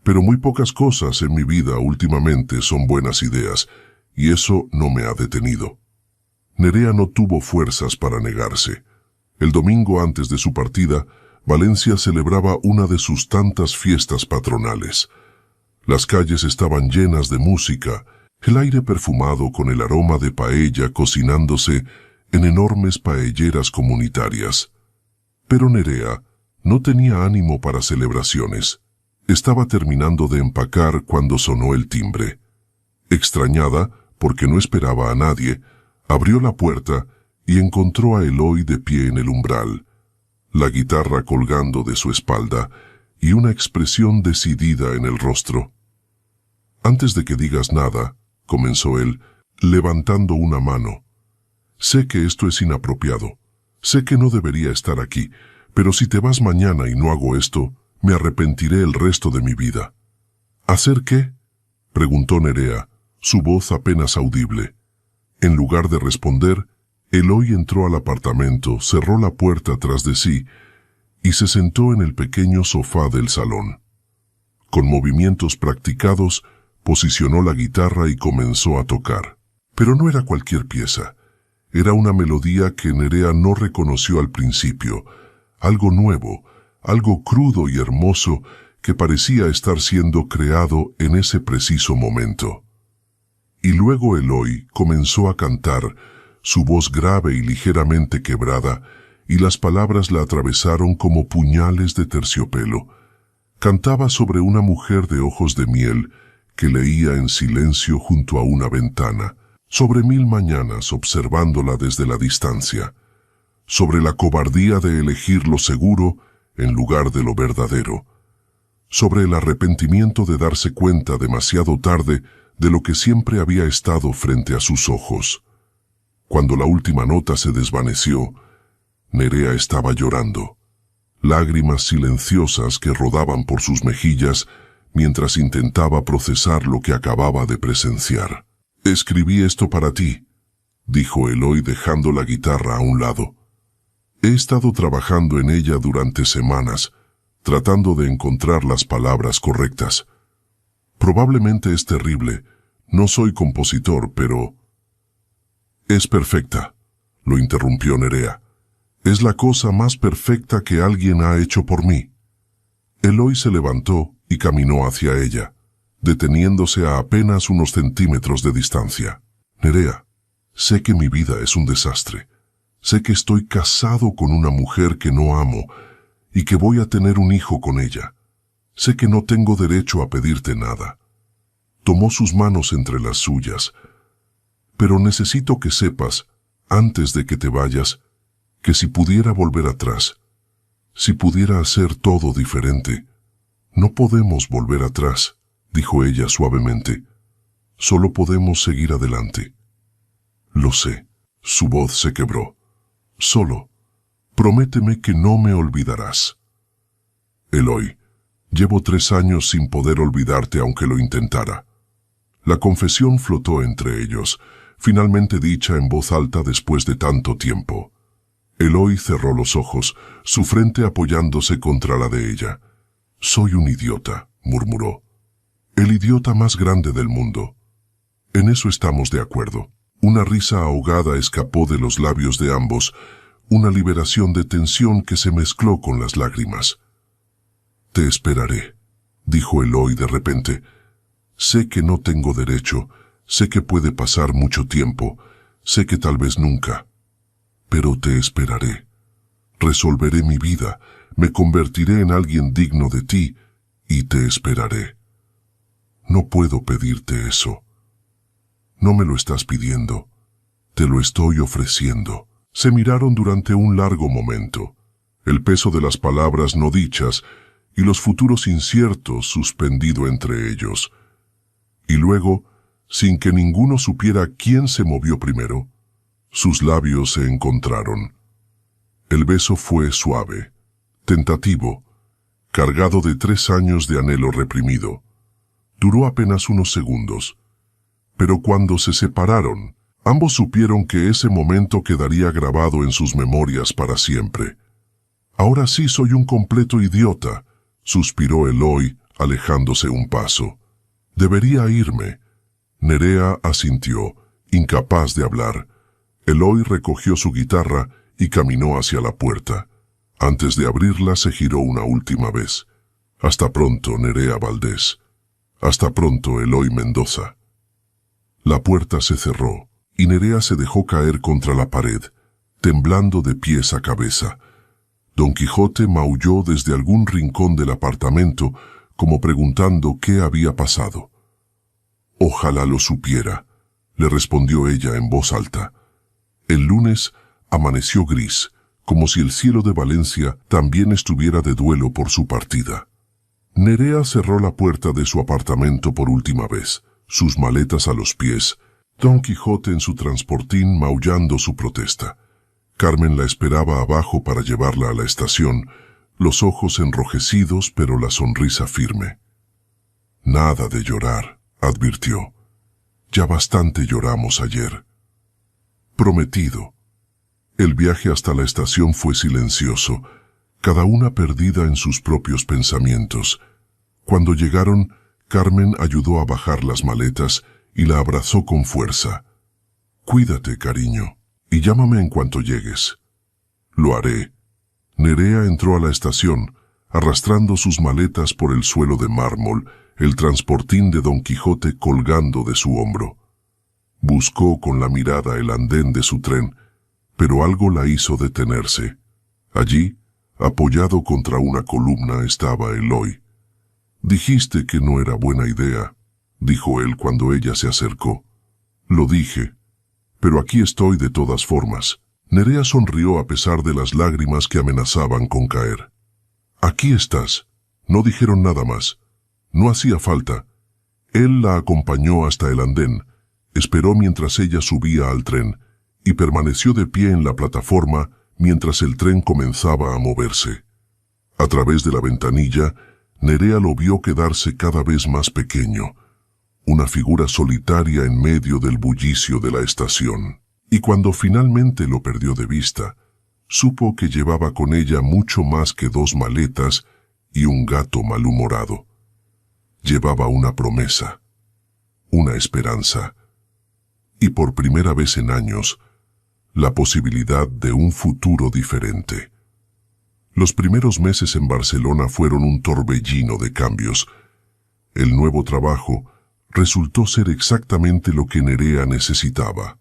[SPEAKER 1] Pero muy pocas cosas en mi vida últimamente son buenas ideas, y eso no me ha detenido. Nerea no tuvo fuerzas para negarse. El domingo antes de su partida, Valencia celebraba una de sus tantas fiestas patronales. Las calles estaban llenas de música, el aire perfumado con el aroma de paella cocinándose en enormes paelleras comunitarias. Pero Nerea no tenía ánimo para celebraciones. Estaba terminando de empacar cuando sonó el timbre. Extrañada, porque no esperaba a nadie, abrió la puerta y encontró a Eloy de pie en el umbral, la guitarra colgando de su espalda y una expresión decidida en el rostro. «Antes de que digas nada», comenzó él, levantando una mano. «Sé que esto es inapropiado. Sé que no debería estar aquí, pero si te vas mañana y no hago esto, me arrepentiré el resto de mi vida». «¿Hacer qué?», preguntó Nerea, su voz apenas audible. En lugar de responder, Eloy entró al apartamento, cerró la puerta tras de sí y se sentó en el pequeño sofá del salón. Con movimientos practicados, posicionó la guitarra y comenzó a tocar. Pero no era cualquier pieza. Era una melodía que Nerea no reconoció al principio, algo nuevo, algo crudo y hermoso que parecía estar siendo creado en ese preciso momento. Y luego Eloy comenzó a cantar, su voz grave y ligeramente quebrada, y las palabras la atravesaron como puñales de terciopelo. Cantaba sobre una mujer de ojos de miel que leía en silencio junto a una ventana, sobre 1000 mañanas observándola desde la distancia, sobre la cobardía de elegir lo seguro en lugar de lo verdadero, sobre el arrepentimiento de darse cuenta demasiado tarde de lo que siempre había estado frente a sus ojos. Cuando la última nota se desvaneció, Nerea estaba llorando, lágrimas silenciosas que rodaban por sus mejillas mientras intentaba procesar lo que acababa de presenciar. «Escribí esto para ti», dijo Eloy dejando la guitarra a un lado. «He estado trabajando en ella durante semanas, tratando de encontrar las palabras correctas. Probablemente es terrible, no soy compositor, pero...» «Es perfecta», lo interrumpió Nerea. «Es la cosa más perfecta que alguien ha hecho por mí». Eloy se levantó y caminó hacia ella, deteniéndose a apenas unos centímetros de distancia. «Nerea, sé que mi vida es un desastre. Sé que estoy casado con una mujer que no amo y que voy a tener un hijo con ella. Sé que no tengo derecho a pedirte nada». Tomó sus manos entre las suyas. «Pero necesito que sepas, antes de que te vayas, que si pudiera volver atrás, si pudiera hacer todo diferente...» «No podemos volver atrás», dijo ella suavemente. «Solo podemos seguir adelante». «Lo sé», su voz se quebró. «Solo, prométeme que no me olvidarás». «Eloy, llevo 3 años sin poder olvidarte aunque lo intentara». La confesión flotó entre ellos, finalmente dicha en voz alta después de tanto tiempo. Eloy cerró los ojos, su frente apoyándose contra la de ella. «Soy un idiota», murmuró. «El idiota más grande del mundo». «En eso estamos de acuerdo». Una risa ahogada escapó de los labios de ambos, una liberación de tensión que se mezcló con las lágrimas. «Te esperaré», dijo Eloy de repente. «Sé que no tengo derecho, sé que puede pasar mucho tiempo, sé que tal vez nunca, pero te esperaré». Resolveré mi vida, me convertiré en alguien digno de ti y te esperaré. No puedo pedirte eso. No me lo estás pidiendo, te lo estoy ofreciendo. Se miraron durante un largo momento, el peso de las palabras no dichas y los futuros inciertos suspendido entre ellos. Y luego, sin que ninguno supiera quién se movió primero, sus labios se encontraron. El beso fue suave, tentativo, cargado de 3 años de anhelo reprimido. Duró apenas unos segundos, pero cuando se separaron, ambos supieron que ese momento quedaría grabado en sus memorias para siempre. Ahora sí soy un completo idiota, suspiró Eloy, alejándose un paso. Debería irme. Nerea asintió, incapaz de hablar. Eloy recogió su guitarra y caminó hacia la puerta. Antes de abrirla se giró una última vez. Hasta pronto, Nerea Valdés. Hasta pronto, Eloy Mendoza. La puerta se cerró y Nerea se dejó caer contra la pared, temblando de pies a cabeza. Don Quijote maulló desde algún rincón del apartamento, como preguntando qué había pasado. «Ojalá lo supiera», le respondió ella en voz alta. El lunes amaneció gris, como si el cielo de Valencia también estuviera de duelo por su partida. Nerea cerró la puerta de su apartamento por última vez, sus maletas a los pies, Don Quijote en su transportín maullando su protesta. Carmen la esperaba abajo para llevarla a la estación, los ojos enrojecidos pero la sonrisa firme. «Nada de llorar», advirtió. «Ya bastante lloramos ayer». Prometido. El viaje hasta la estación fue silencioso, cada una perdida en sus propios pensamientos. Cuando llegaron, Carmen ayudó a bajar las maletas y la abrazó con fuerza. «Cuídate, cariño, y llámame en cuanto llegues». «Lo haré». Nerea entró a la estación, arrastrando sus maletas por el suelo de mármol, el transportín de Don Quijote colgando de su hombro. Buscó con la mirada el andén de su tren, pero algo la hizo detenerse. Allí, apoyado contra una columna, estaba Eloy. «Dijiste que no era buena idea», dijo él cuando ella se acercó. «Lo dije, pero aquí estoy de todas formas». Nerea sonrió a pesar de las lágrimas que amenazaban con caer. «Aquí estás». No dijeron nada más. No hacía falta. Él la acompañó hasta el andén, esperó mientras ella subía al tren y permaneció de pie en la plataforma mientras el tren comenzaba a moverse. A través de la ventanilla, Nerea lo vio quedarse cada vez más pequeño, una figura solitaria en medio del bullicio de la estación. Y cuando finalmente lo perdió de vista, supo que llevaba con ella mucho más que 2 maletas y un gato malhumorado. Llevaba una promesa, una esperanza, y por primera vez en años, la posibilidad de un futuro diferente. Los primeros meses en Barcelona fueron un torbellino de cambios. El nuevo trabajo resultó ser exactamente lo que Nerea necesitaba.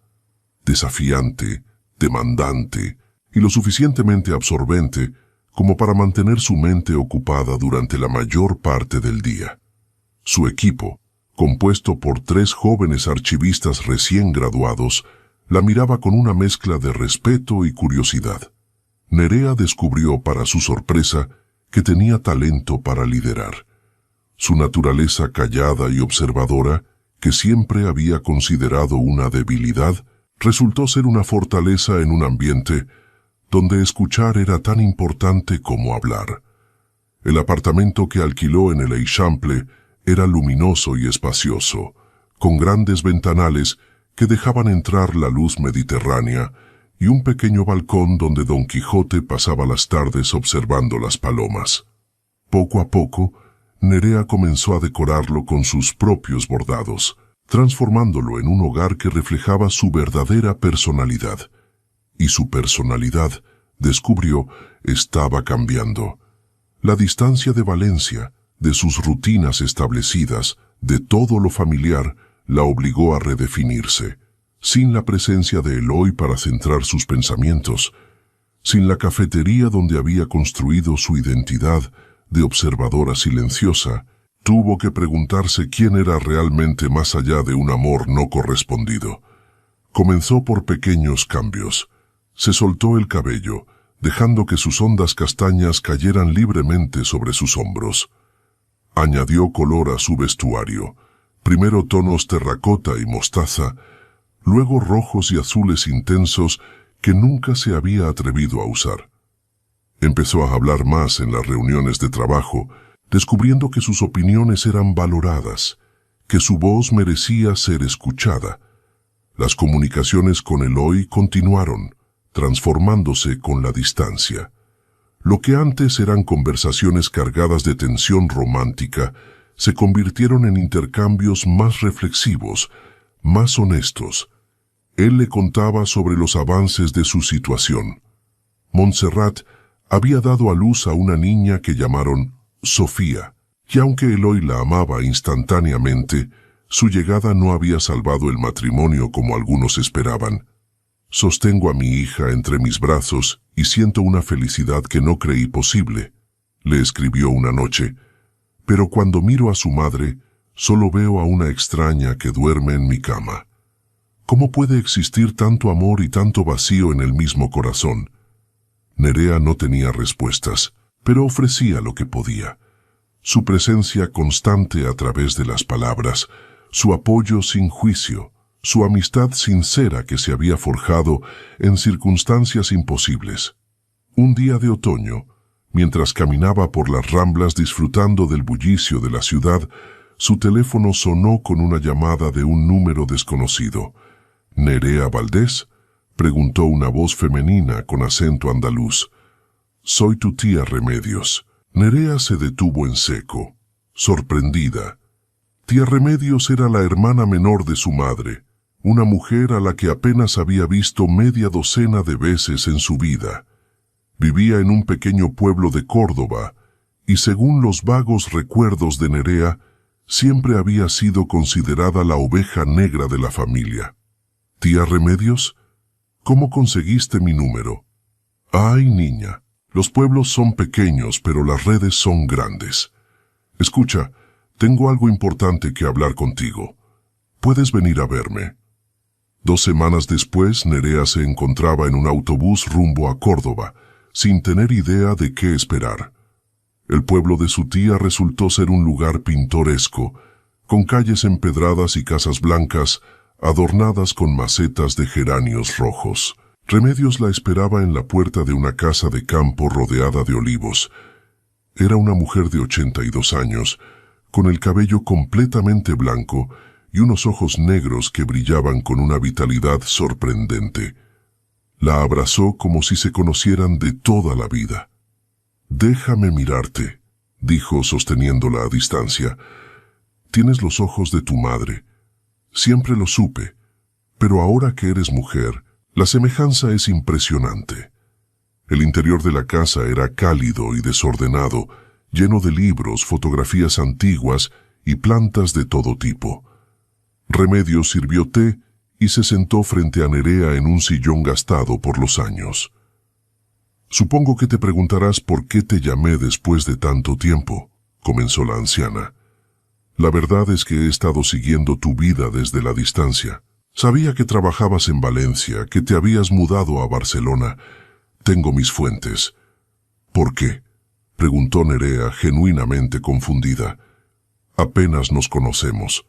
[SPEAKER 1] Desafiante, demandante y lo suficientemente absorbente como para mantener su mente ocupada durante la mayor parte del día. Su equipo, compuesto por 3 jóvenes archivistas recién graduados, la miraba con una mezcla de respeto y curiosidad. Nerea descubrió, para su sorpresa, que tenía talento para liderar. Su naturaleza callada y observadora, que siempre había considerado una debilidad, resultó ser una fortaleza en un ambiente donde escuchar era tan importante como hablar. El apartamento que alquiló en el Eixample era luminoso y espacioso, con grandes ventanales que dejaban entrar la luz mediterránea y un pequeño balcón donde Don Quijote pasaba las tardes observando las palomas. Poco a poco, Nerea comenzó a decorarlo con sus propios bordados, transformándolo en un hogar que reflejaba su verdadera personalidad. Y su personalidad, descubrió, estaba cambiando. La distancia de Valencia, de sus rutinas establecidas, de todo lo familiar, la obligó a redefinirse. Sin la presencia de Eloy para centrar sus pensamientos, sin la cafetería donde había construido su identidad de observadora silenciosa, tuvo que preguntarse quién era realmente más allá de un amor no correspondido. Comenzó por pequeños cambios. Se soltó el cabello, dejando que sus ondas castañas cayeran libremente sobre sus hombros. Añadió color a su vestuario, primero tonos terracota y mostaza, luego rojos y azules intensos que nunca se había atrevido a usar. Empezó a hablar más en las reuniones de trabajo, descubriendo que sus opiniones eran valoradas, que su voz merecía ser escuchada. Las comunicaciones con Eloy continuaron, transformándose con la distancia. Lo que antes eran conversaciones cargadas de tensión romántica, se convirtieron en intercambios más reflexivos, más honestos. Él le contaba sobre los avances de su situación. Montserrat había dado a luz a una niña que llamaron Sofía, y aunque Eloy la amaba instantáneamente, su llegada no había salvado el matrimonio como algunos esperaban. «Sostengo a mi hija entre mis brazos y siento una felicidad que no creí posible», le escribió una noche, «pero cuando miro a su madre, solo veo a una extraña que duerme en mi cama. ¿Cómo puede existir tanto amor y tanto vacío en el mismo corazón?» Nerea no tenía respuestas, pero ofrecía lo que podía. Su presencia constante a través de las palabras, su apoyo sin juicio, su amistad sincera que se había forjado en circunstancias imposibles. Un día de otoño, mientras caminaba por las Ramblas disfrutando del bullicio de la ciudad, su teléfono sonó con una llamada de un número desconocido. «¿Nerea Valdés?», preguntó una voz femenina con acento andaluz. «Soy tu tía Remedios». Nerea se detuvo en seco, sorprendida. Tía Remedios era la hermana menor de su madre, una mujer a la que apenas había visto media docena de veces en su vida. Vivía en un pequeño pueblo de Córdoba, y según los vagos recuerdos de Nerea, siempre había sido considerada la oveja negra de la familia. «¿Tía Remedios? ¿Cómo conseguiste mi número?» «Ay, niña, los pueblos son pequeños, pero las redes son grandes. Escucha, tengo algo importante que hablar contigo. ¿Puedes venir a verme?» 2 semanas después, Nerea se encontraba en un autobús rumbo a Córdoba, sin tener idea de qué esperar. El pueblo de su tía resultó ser un lugar pintoresco, con calles empedradas y casas blancas, adornadas con macetas de geranios rojos. Remedios la esperaba en la puerta de una casa de campo rodeada de olivos. Era una mujer de 82 años, con el cabello completamente blanco y unos ojos negros que brillaban con una vitalidad sorprendente. La abrazó como si se conocieran de toda la vida. «Déjame mirarte», dijo sosteniéndola a distancia. «Tienes los ojos de tu madre. Siempre lo supe, pero ahora que eres mujer, la semejanza es impresionante». El interior de la casa era cálido y desordenado, lleno de libros, fotografías antiguas y plantas de todo tipo. Remedios sirvió té y se sentó frente a Nerea en un sillón gastado por los años. «Supongo que te preguntarás por qué te llamé después de tanto tiempo», comenzó la anciana. «La verdad es que he estado siguiendo tu vida desde la distancia. Sabía que trabajabas en Valencia, que te habías mudado a Barcelona. Tengo mis fuentes». «¿Por qué?», preguntó Nerea, genuinamente confundida. «Apenas nos conocemos».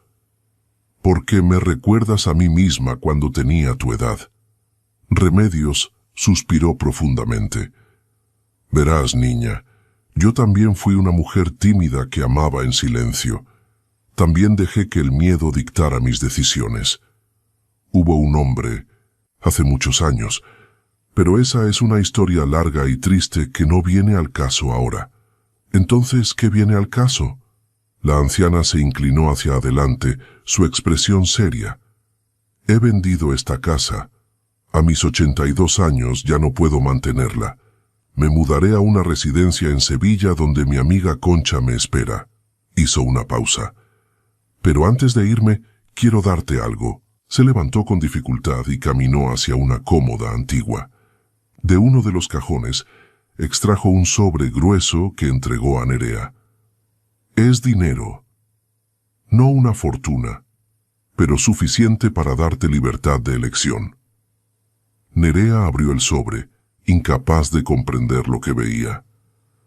[SPEAKER 1] «Porque me recuerdas a mí misma cuando tenía tu edad». Remedios suspiró profundamente. «Verás, niña, yo también fui una mujer tímida que amaba en silencio. También dejé que el miedo dictara mis decisiones. Hubo un hombre, hace muchos años, pero esa es una historia larga y triste que no viene al caso ahora». «Entonces, ¿qué viene al caso?». La anciana se inclinó hacia adelante, su expresión seria. «He vendido esta casa. A mis 82 años ya no puedo mantenerla. Me mudaré a una residencia en Sevilla donde mi amiga Concha me espera». Hizo una pausa. «Pero antes de irme, quiero darte algo». Se levantó con dificultad y caminó hacia una cómoda antigua. De uno de los cajones, extrajo un sobre grueso que entregó a Nerea. Es dinero. No una fortuna, pero suficiente para darte libertad de elección. Nerea abrió el sobre, incapaz de comprender lo que veía.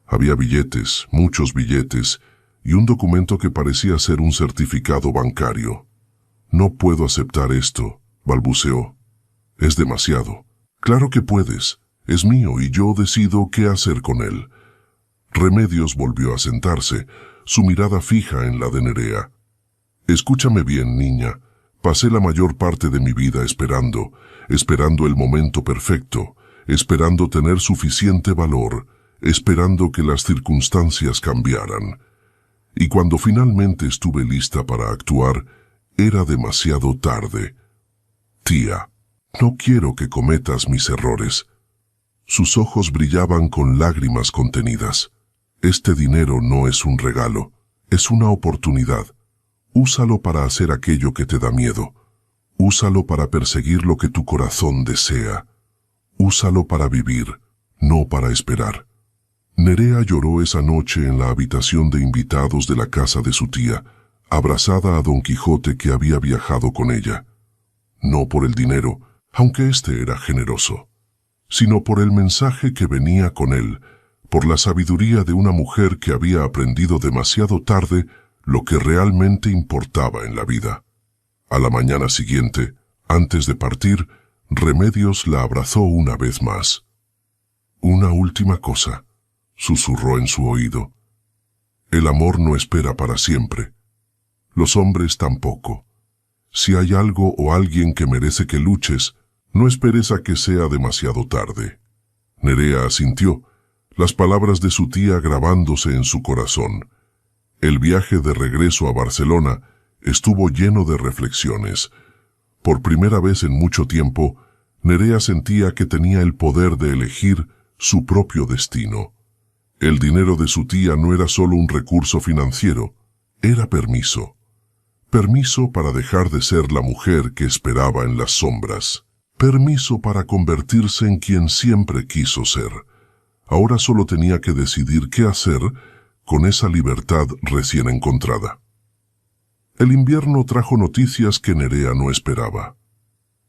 [SPEAKER 1] Había billetes, muchos billetes, y un documento que parecía ser un certificado bancario. No puedo aceptar esto, balbuceó. Es demasiado. Claro que puedes. Es mío y yo decido qué hacer con él. Remedios volvió a sentarse, su mirada fija en la de Nerea. Escúchame bien, niña. Pasé la mayor parte de mi vida esperando el momento perfecto, esperando tener suficiente valor, esperando que las circunstancias cambiaran. Y cuando finalmente estuve lista para actuar, era demasiado tarde. Tía, no quiero que cometas mis errores. Sus ojos brillaban con lágrimas contenidas. Este dinero no es un regalo, es una oportunidad. Úsalo para hacer aquello que te da miedo. Úsalo para perseguir lo que tu corazón desea. Úsalo para vivir, no para esperar. Nerea lloró esa noche en la habitación de invitados de la casa de su tía, abrazada a Don Quijote que había viajado con ella. No por el dinero, aunque éste era generoso, sino por el mensaje que venía con él, por la sabiduría de una mujer que había aprendido demasiado tarde lo que realmente importaba en la vida. A la mañana siguiente, antes de partir, Remedios la abrazó una vez más. Una última cosa, susurró en su oído. El amor no espera para siempre. Los hombres tampoco. Si hay algo o alguien que merece que luches, no esperes a que sea demasiado tarde. Nerea asintió, las palabras de su tía grabándose en su corazón. El viaje de regreso a Barcelona estuvo lleno de reflexiones. Por primera vez en mucho tiempo, Nerea sentía que tenía el poder de elegir su propio destino. El dinero de su tía no era solo un recurso financiero, era permiso. Permiso para dejar de ser la mujer que esperaba en las sombras. Permiso para convertirse en quien siempre quiso ser. Ahora solo tenía que decidir qué hacer con esa libertad recién encontrada. El invierno trajo noticias que Nerea no esperaba.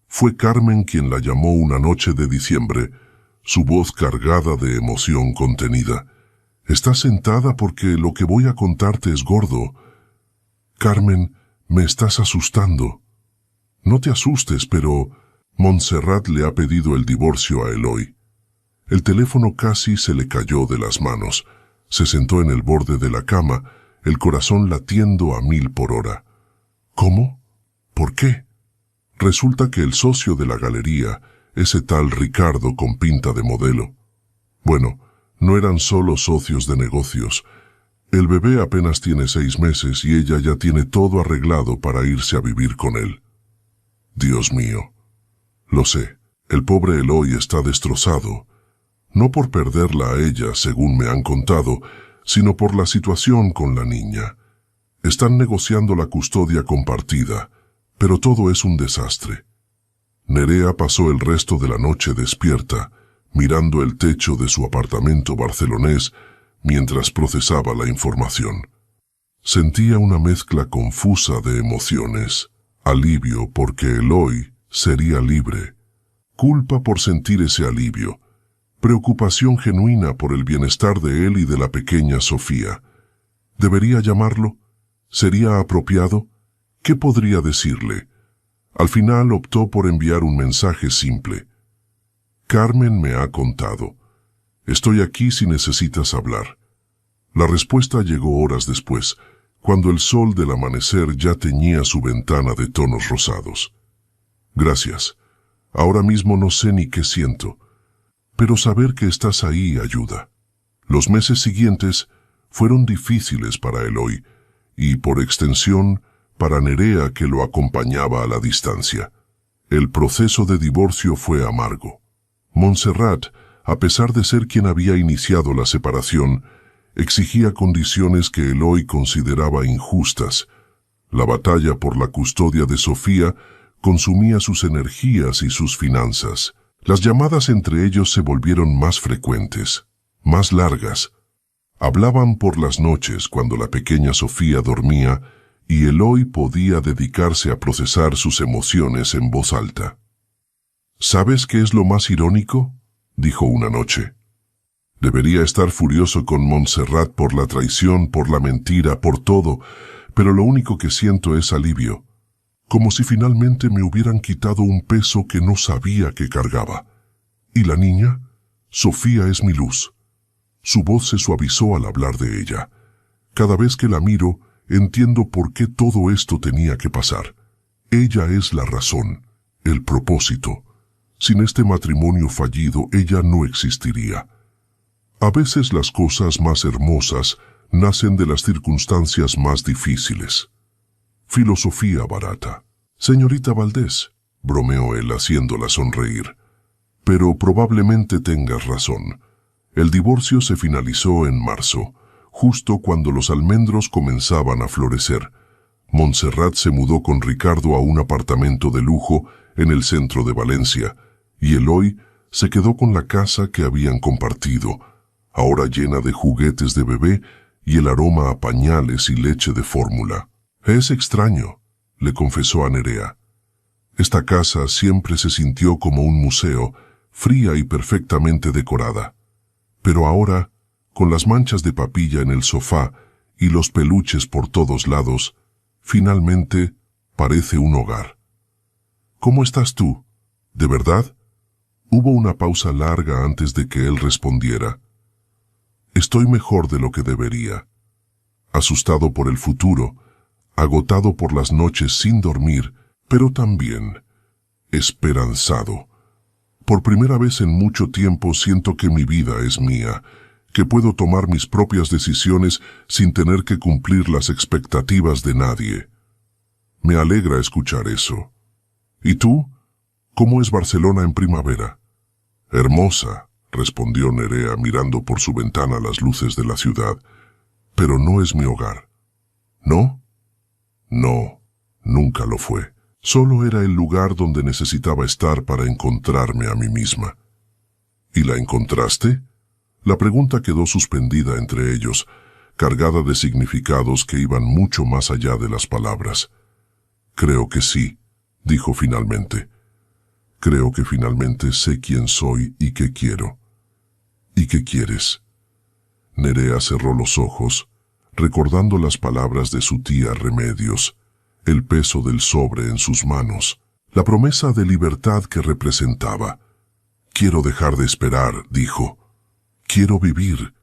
[SPEAKER 1] Fue Carmen quien la llamó una noche de diciembre, su voz cargada de emoción contenida. «Estás sentada porque lo que voy a contarte es gordo. Carmen, me estás asustando». «No te asustes, pero Montserrat le ha pedido el divorcio a Eloy». El teléfono casi se le cayó de las manos. Se sentó en el borde de la cama, el corazón latiendo a 1000 por hora. ¿Cómo? ¿Por qué? Resulta que el socio de la galería, ese tal Ricardo con pinta de modelo. Bueno, no eran solo socios de negocios. El bebé apenas tiene 6 meses y ella ya tiene todo arreglado para irse a vivir con él. Dios mío. Lo sé, el pobre Eloy está destrozado. No por perderla a ella, según me han contado, sino por la situación con la niña. Están negociando la custodia compartida, pero todo es un desastre. Nerea pasó el resto de la noche despierta, mirando el techo de su apartamento barcelonés mientras procesaba la información. Sentía una mezcla confusa de emociones, alivio porque Eloy sería libre, culpa por sentir ese alivio, preocupación genuina por el bienestar de él y de la pequeña Sofía. ¿Debería llamarlo? ¿Sería apropiado? ¿Qué podría decirle? Al final optó por enviar un mensaje simple. Carmen me ha contado. Estoy aquí si necesitas hablar. La respuesta llegó horas después, cuando el sol del amanecer ya teñía su ventana de tonos rosados. Gracias. Ahora mismo no sé ni qué siento, pero saber que estás ahí ayuda. Los meses siguientes fueron difíciles para Eloy y, por extensión, para Nerea que lo acompañaba a la distancia. El proceso de divorcio fue amargo. Montserrat, a pesar de ser quien había iniciado la separación, exigía condiciones que Eloy consideraba injustas. La batalla por la custodia de Sofía consumía sus energías y sus finanzas. Las llamadas entre ellos se volvieron más frecuentes, más largas. Hablaban por las noches cuando la pequeña Sofía dormía y Eloy podía dedicarse a procesar sus emociones en voz alta. ¿Sabes qué es lo más irónico?, dijo una noche. Debería estar furioso con Montserrat por la traición, por la mentira, por todo, pero lo único que siento es alivio, como si finalmente me hubieran quitado un peso que no sabía que cargaba. ¿Y la niña? Sofía es mi luz. Su voz se suavizó al hablar de ella. Cada vez que la miro, entiendo por qué todo esto tenía que pasar. Ella es la razón, el propósito. Sin este matrimonio fallido, ella no existiría. A veces las cosas más hermosas nacen de las circunstancias más difíciles. Filosofía barata. Señorita Valdés, bromeó él haciéndola sonreír. Pero probablemente tengas razón. El divorcio se finalizó en marzo, justo cuando los almendros comenzaban a florecer. Montserrat se mudó con Ricardo a un apartamento de lujo en el centro de Valencia, y Eloy se quedó con la casa que habían compartido, ahora llena de juguetes de bebé y el aroma a pañales y leche de fórmula. Es extraño, le confesó a Nerea. Esta casa siempre se sintió como un museo, fría y perfectamente decorada. Pero ahora, con las manchas de papilla en el sofá y los peluches por todos lados, finalmente parece un hogar. ¿Cómo estás tú? ¿De verdad? Hubo una pausa larga antes de que él respondiera. Estoy mejor de lo que debería. Asustado por el futuro, agotado por las noches sin dormir, pero también esperanzado. Por primera vez en mucho tiempo siento que mi vida es mía, que puedo tomar mis propias decisiones sin tener que cumplir las expectativas de nadie. Me alegra escuchar eso. ¿Y tú? ¿Cómo es Barcelona en primavera? Hermosa, respondió Nerea mirando por su ventana las luces de la ciudad, pero no es mi hogar. ¿No? No, nunca lo fue. Solo era el lugar donde necesitaba estar para encontrarme a mí misma. ¿Y la encontraste? La pregunta quedó suspendida entre ellos, cargada de significados que iban mucho más allá de las palabras. Creo que sí, dijo finalmente. Creo que finalmente sé quién soy y qué quiero. ¿Y qué quieres? Nerea cerró los ojos, recordando las palabras de su tía Remedios, el peso del sobre en sus manos, la promesa de libertad que representaba. Quiero dejar de esperar, dijo. Quiero vivir.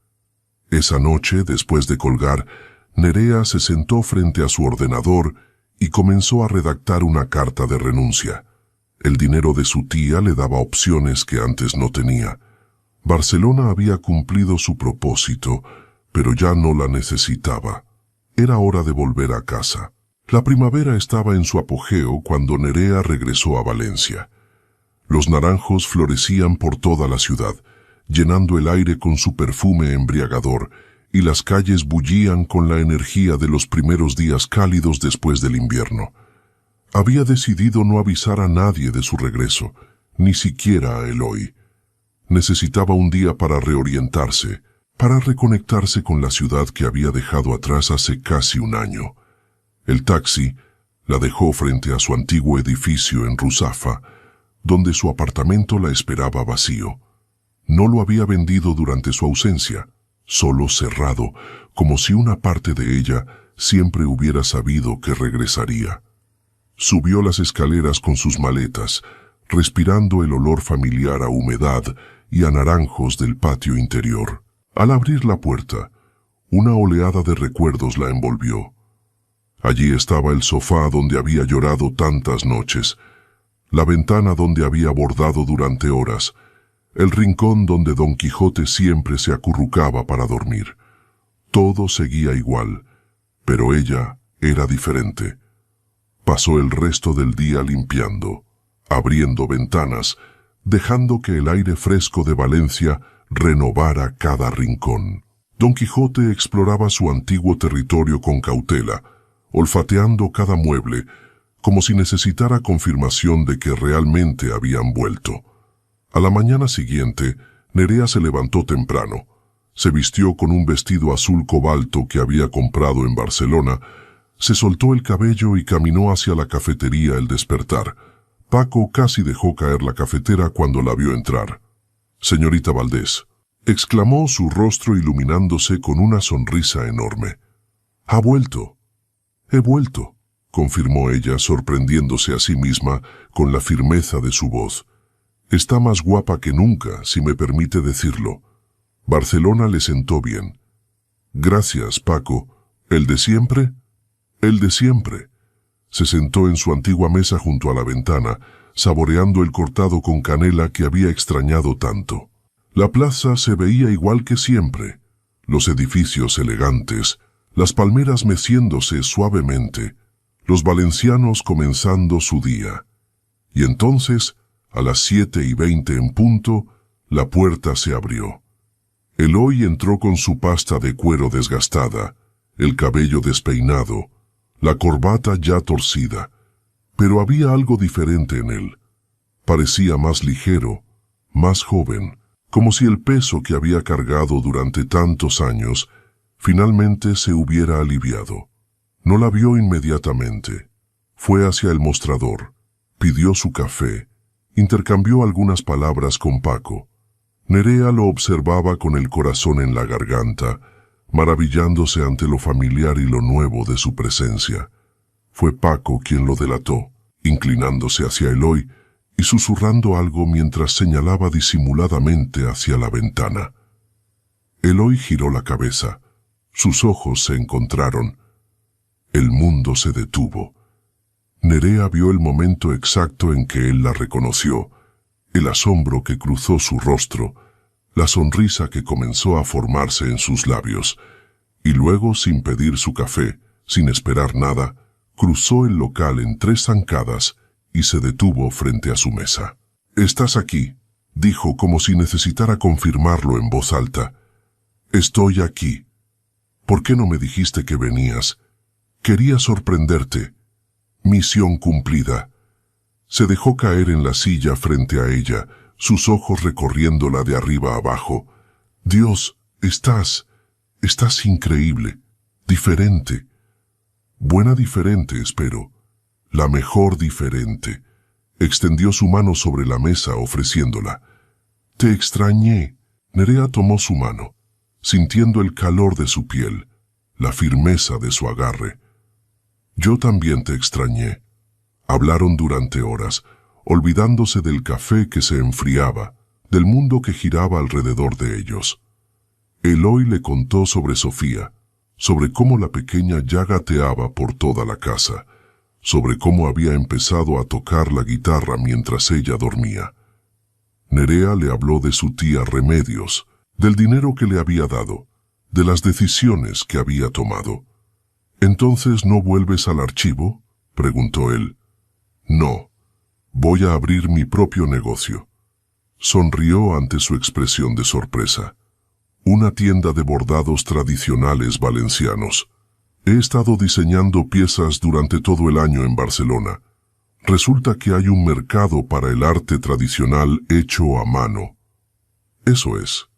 [SPEAKER 1] Esa noche, después de colgar, Nerea se sentó frente a su ordenador y comenzó a redactar una carta de renuncia. El dinero de su tía le daba opciones que antes no tenía. Barcelona había cumplido su propósito, pero ya no la necesitaba. Era hora de volver a casa. La primavera estaba en su apogeo cuando Nerea regresó a Valencia. Los naranjos florecían por toda la ciudad, llenando el aire con su perfume embriagador, y las calles bullían con la energía de los primeros días cálidos después del invierno. Había decidido no avisar a nadie de su regreso, ni siquiera a Eloy. Necesitaba un día para reorientarse, para reconectarse con la ciudad que había dejado atrás hace casi un año. El taxi la dejó frente a su antiguo edificio en Ruzafa, donde su apartamento la esperaba vacío. No lo había vendido durante su ausencia, solo cerrado, como si una parte de ella siempre hubiera sabido que regresaría. Subió las escaleras con sus maletas, respirando el olor familiar a humedad y a naranjos del patio interior. Al abrir la puerta, una oleada de recuerdos la envolvió. Allí estaba el sofá donde había llorado tantas noches, la ventana donde había bordado durante horas, el rincón donde Don Quijote siempre se acurrucaba para dormir. Todo seguía igual, pero ella era diferente. Pasó el resto del día limpiando, abriendo ventanas, dejando que el aire fresco de Valencia renovara cada rincón. Don Quijote exploraba su antiguo territorio con cautela, olfateando cada mueble, como si necesitara confirmación de que realmente habían vuelto. A la mañana siguiente, Nerea se levantó temprano. Se vistió con un vestido azul cobalto que había comprado en Barcelona, se soltó el cabello y caminó hacia la cafetería El Despertar. Paco casi dejó caer la cafetera cuando la vio entrar. «Señorita Valdés», exclamó, su rostro iluminándose con una sonrisa enorme. «¿Ha vuelto?» «He vuelto», confirmó ella, sorprendiéndose a sí misma con la firmeza de su voz. «Está más guapa que nunca, si me permite decirlo». Barcelona le sentó bien. «Gracias, Paco. ¿El de siempre?» «El de siempre». Se sentó en su antigua mesa junto a la ventana, saboreando el cortado con canela que había extrañado tanto. La plaza se veía igual que siempre, los edificios elegantes, las palmeras meciéndose suavemente, los valencianos comenzando su día. Y entonces, a las 7:20 en punto, la puerta se abrió. Eloy entró con su pasta de cuero desgastada, el cabello despeinado, la corbata ya torcida, pero había algo diferente en él. Parecía más ligero, más joven, como si el peso que había cargado durante tantos años finalmente se hubiera aliviado. No la vio inmediatamente. Fue hacia el mostrador, pidió su café, intercambió algunas palabras con Paco. Nerea lo observaba con el corazón en la garganta, maravillándose ante lo familiar y lo nuevo de su presencia. Fue Paco quien lo delató, inclinándose hacia Eloy y susurrando algo mientras señalaba disimuladamente hacia la ventana. Eloy giró la cabeza. Sus ojos se encontraron. El mundo se detuvo. Nerea vio el momento exacto en que él la reconoció, el asombro que cruzó su rostro, la sonrisa que comenzó a formarse en sus labios, y luego, sin pedir su café, sin esperar nada, cruzó el local en 3 zancadas y se detuvo frente a su mesa. «Estás aquí», dijo como si necesitara confirmarlo en voz alta. «Estoy aquí. ¿Por qué no me dijiste que venías? Quería sorprenderte». Misión cumplida. Se dejó caer en la silla frente a ella, sus ojos recorriéndola de arriba abajo. «Dios, estás increíble, diferente. Buena diferente, espero. La mejor diferente». Extendió su mano sobre la mesa ofreciéndola. «Te extrañé». Nerea tomó su mano, sintiendo el calor de su piel, la firmeza de su agarre. «Yo también te extrañé». Hablaron durante horas, olvidándose del café que se enfriaba, del mundo que giraba alrededor de ellos. Eloy le contó sobre Sofía, sobre cómo la pequeña ya gateaba por toda la casa, sobre cómo había empezado a tocar la guitarra mientras ella dormía. Nerea le habló de su tía Remedios, del dinero que le había dado, de las decisiones que había tomado. «¿Entonces no vuelves al archivo?», preguntó él. «No, voy a abrir mi propio negocio». Sonrió ante su expresión de sorpresa. «Una tienda de bordados tradicionales valencianos. He estado diseñando piezas durante todo el año en Barcelona. Resulta que hay un mercado para el arte tradicional hecho a mano». «Eso es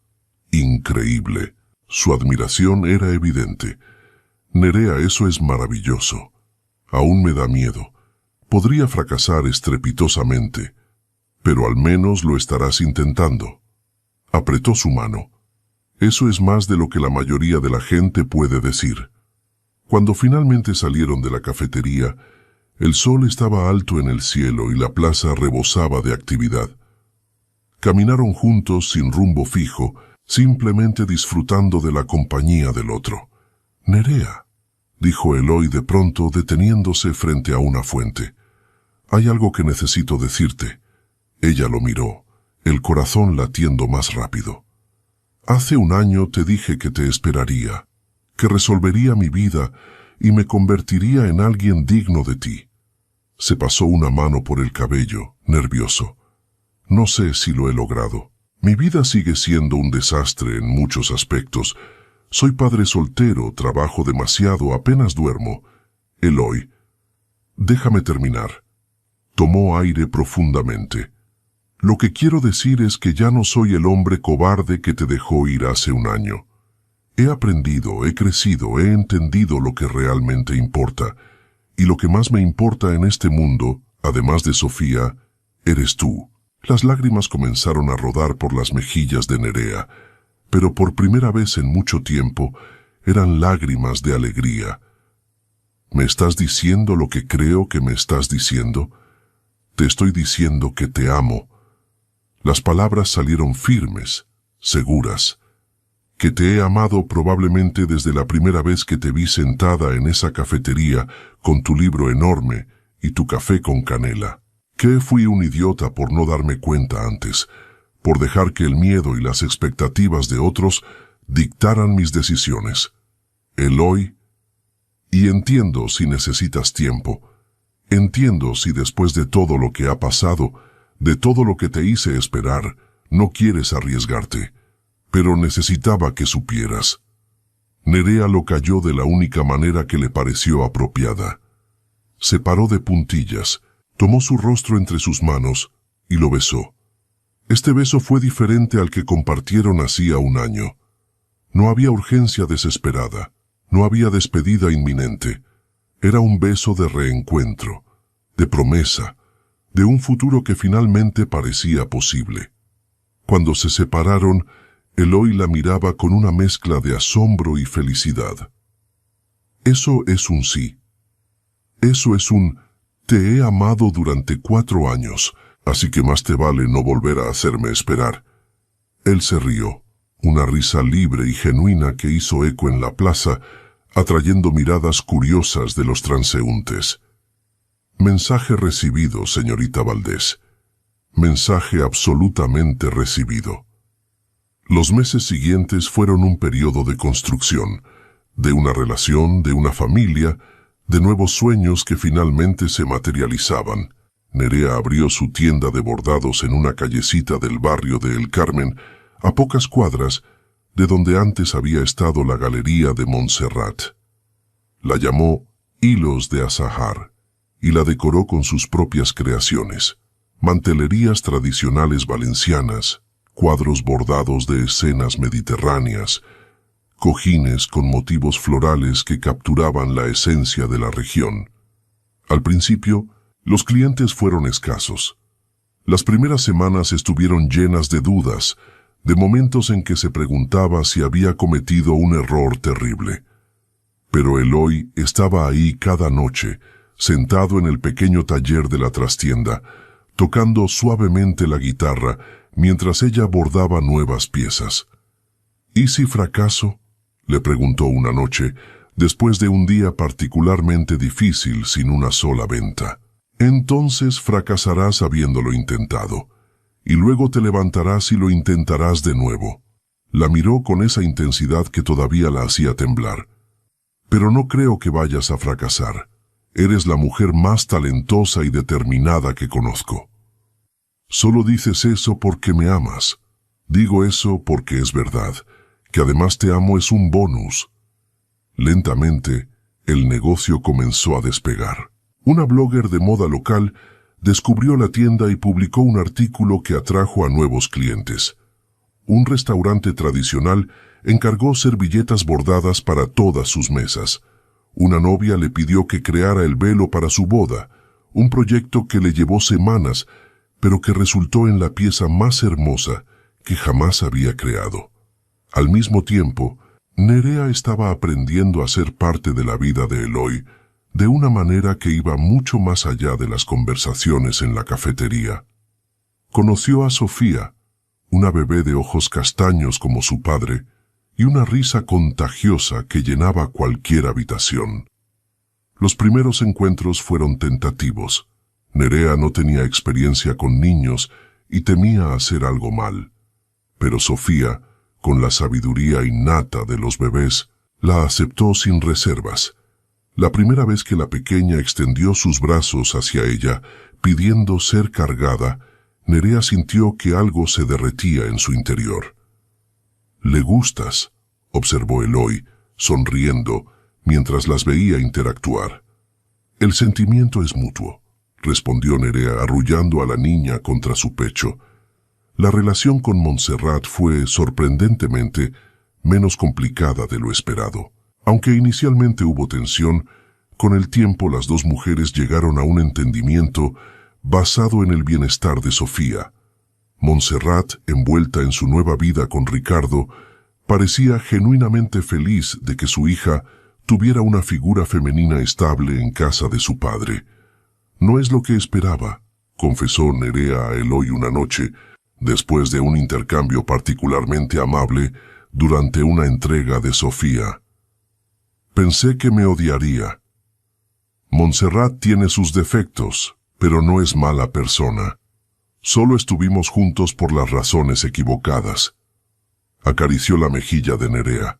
[SPEAKER 1] increíble». Su admiración era evidente. «Nerea, eso es maravilloso. Aún me da miedo. Podría fracasar estrepitosamente, pero al menos lo estarás intentando». Apretó su mano. «Eso es más de lo que la mayoría de la gente puede decir». Cuando finalmente salieron de la cafetería, el sol estaba alto en el cielo y la plaza rebosaba de actividad. Caminaron juntos sin rumbo fijo, simplemente disfrutando de la compañía del otro. «Nerea», dijo Eloy de pronto, deteniéndose frente a una fuente. «Hay algo que necesito decirte». Ella lo miró, el corazón latiendo más rápido. «Hace un año te dije que te esperaría, que resolvería mi vida y me convertiría en alguien digno de ti». Se pasó una mano por el cabello, nervioso. «No sé si lo he logrado. Mi vida sigue siendo un desastre en muchos aspectos. Soy padre soltero, trabajo demasiado, apenas duermo». «Eloy, déjame terminar». Tomó aire profundamente. Lo que quiero decir es que ya no soy el hombre cobarde que te dejó ir hace un año. He aprendido, he crecido, he entendido lo que realmente importa. Y lo que más me importa en este mundo, además de Sofía, eres tú. Las lágrimas comenzaron a rodar por las mejillas de Nerea, pero por primera vez en mucho tiempo eran lágrimas de alegría. ¿Me estás diciendo lo que creo que me estás diciendo? Te estoy diciendo que te amo. Las palabras salieron firmes, seguras. Que te he amado probablemente desde la primera vez que te vi sentada en esa cafetería con tu libro enorme y tu café con canela. Que fui un idiota por no darme cuenta antes, por dejar que el miedo y las expectativas de otros dictaran mis decisiones. Eloy, y entiendo si necesitas tiempo. Entiendo si después de todo lo que ha pasado, de todo lo que te hice esperar, no quieres arriesgarte. Pero necesitaba que supieras. Nerea lo calló de la única manera que le pareció apropiada. Se paró de puntillas, tomó su rostro entre sus manos y lo besó. Este beso fue diferente al que compartieron hacía un año. No había urgencia desesperada, no había despedida inminente. Era un beso de reencuentro, de promesa, de un futuro que finalmente parecía posible. Cuando se separaron, Eloy la miraba con una mezcla de asombro y felicidad. Eso es un sí. Eso es un te he amado durante 4 años, así que más te vale no volver a hacerme esperar. Él se rió, una risa libre y genuina que hizo eco en la plaza, atrayendo miradas curiosas de los transeúntes. Mensaje recibido, señorita Valdés. Mensaje absolutamente recibido. Los meses siguientes fueron un periodo de construcción, de una relación, de una familia, de nuevos sueños que finalmente se materializaban. Nerea abrió su tienda de bordados en una callecita del barrio de El Carmen, a pocas cuadras de donde antes había estado la Galería de Montserrat. La llamó Hilos de Azahar y la decoró con sus propias creaciones, mantelerías tradicionales valencianas, cuadros bordados de escenas mediterráneas, cojines con motivos florales que capturaban la esencia de la región. Al principio, los clientes fueron escasos. Las primeras semanas estuvieron llenas de dudas, de momentos en que se preguntaba si había cometido un error terrible. Pero Eloy estaba ahí cada noche, sentado en el pequeño taller de la trastienda, tocando suavemente la guitarra mientras ella bordaba nuevas piezas. ¿Y si fracaso?, le preguntó una noche, después de un día particularmente difícil sin una sola venta. Entonces fracasarás habiéndolo intentado, y luego te levantarás y lo intentarás de nuevo. La miró con esa intensidad que todavía la hacía temblar. Pero no creo que vayas a fracasar. Eres la mujer más talentosa y determinada que conozco. Solo dices eso porque me amas. Digo eso porque es verdad. Que además te amo es un bonus. Lentamente, el negocio comenzó a despegar. Una blogger de moda local descubrió la tienda y publicó un artículo que atrajo a nuevos clientes. Un restaurante tradicional encargó servilletas bordadas para todas sus mesas. Una novia le pidió que creara el velo para su boda, un proyecto que le llevó semanas, pero que resultó en la pieza más hermosa que jamás había creado. Al mismo tiempo, Nerea estaba aprendiendo a ser parte de la vida de Eloy, de una manera que iba mucho más allá de las conversaciones en la cafetería. Conoció a Sofía, una bebé de ojos castaños como su padre, y una risa contagiosa que llenaba cualquier habitación. Los primeros encuentros fueron tentativos. Nerea no tenía experiencia con niños y temía hacer algo mal. Pero Sofía, con la sabiduría innata de los bebés, la aceptó sin reservas. La primera vez que la pequeña extendió sus brazos hacia ella, pidiendo ser cargada, Nerea sintió que algo se derretía en su interior. «Le gustas», observó Eloy, sonriendo, mientras las veía interactuar. «El sentimiento es mutuo», respondió Nerea arrullando a la niña contra su pecho. La relación con Montserrat fue, sorprendentemente, menos complicada de lo esperado. Aunque inicialmente hubo tensión, con el tiempo las dos mujeres llegaron a un entendimiento basado en el bienestar de Sofía. Montserrat, envuelta en su nueva vida con Ricardo, parecía genuinamente feliz de que su hija tuviera una figura femenina estable en casa de su padre. «No es lo que esperaba», confesó Nerea a Eloy una noche, después de un intercambio particularmente amable durante una entrega de Sofía. «Pensé que me odiaría. Montserrat tiene sus defectos, pero no es mala persona. Solo estuvimos juntos por las razones equivocadas». Acarició la mejilla de Nerea.